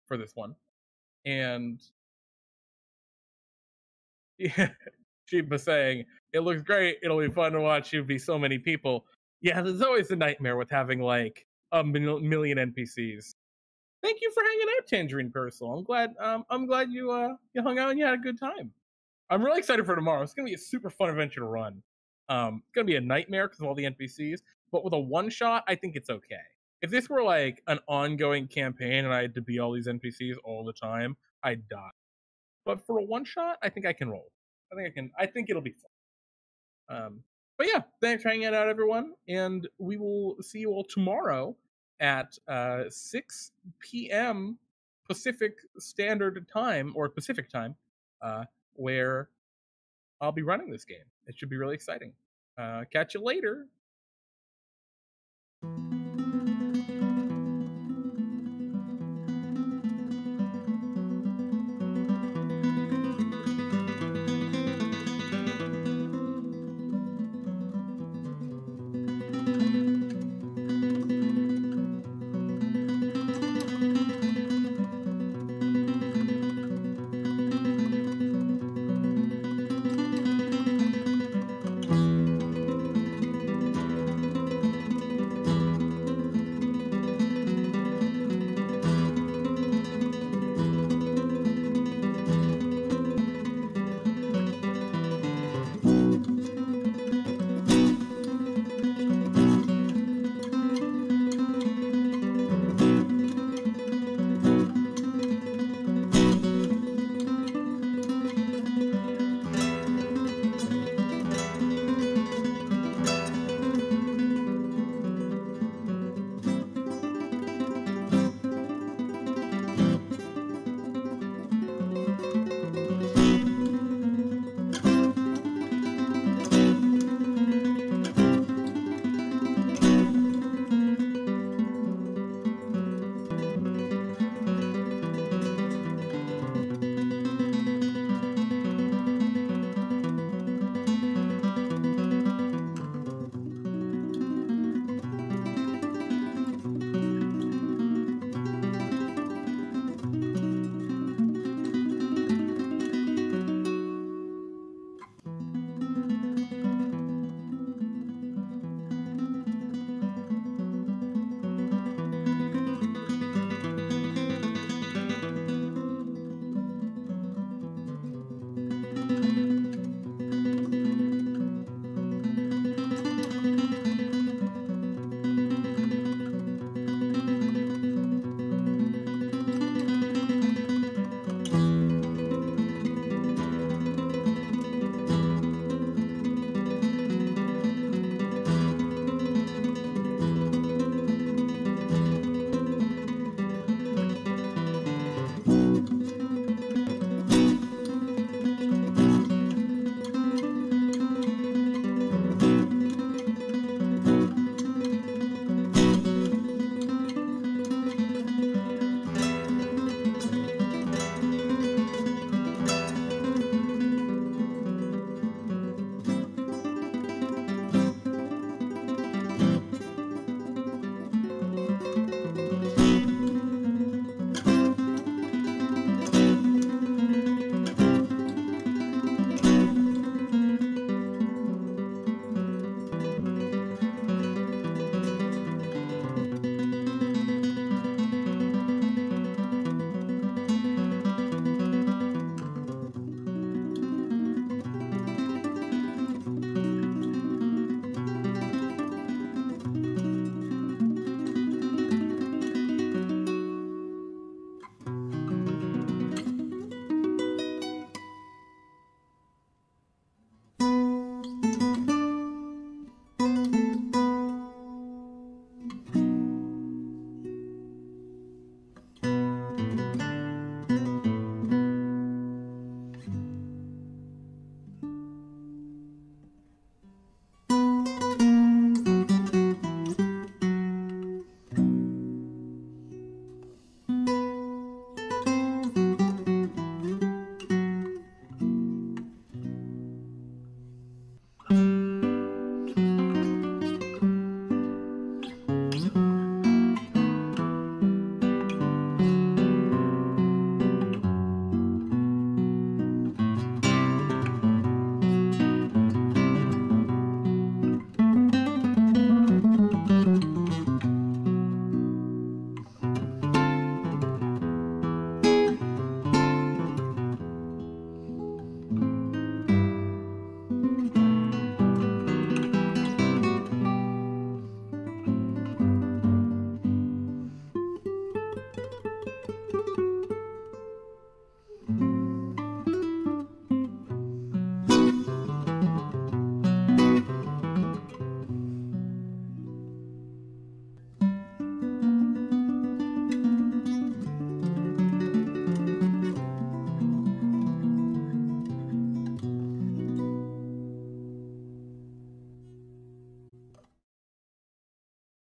for this one, and yeah, Chiba saying it looks great. It'll be fun to watch you be so many people. Yeah, there's always a nightmare with having like a million NPCs. Thank you for hanging out, Tangerine Personal. I'm glad you hung out and you had a good time. I'm really excited for tomorrow. It's gonna be a super fun adventure to run. It's gonna be a nightmare because of all the NPCs, but with a one shot, I think it's okay. If this were like an ongoing campaign and I had to be all these NPCs all the time, I'd die. But for a one shot, I think I can roll. I think I can. I think it'll be fun. But yeah, thanks for hanging out, everyone, and we will see you all tomorrow at 6 p.m. Pacific Standard Time or Pacific Time, where I'll be running this game. It should be really exciting. Catch you later.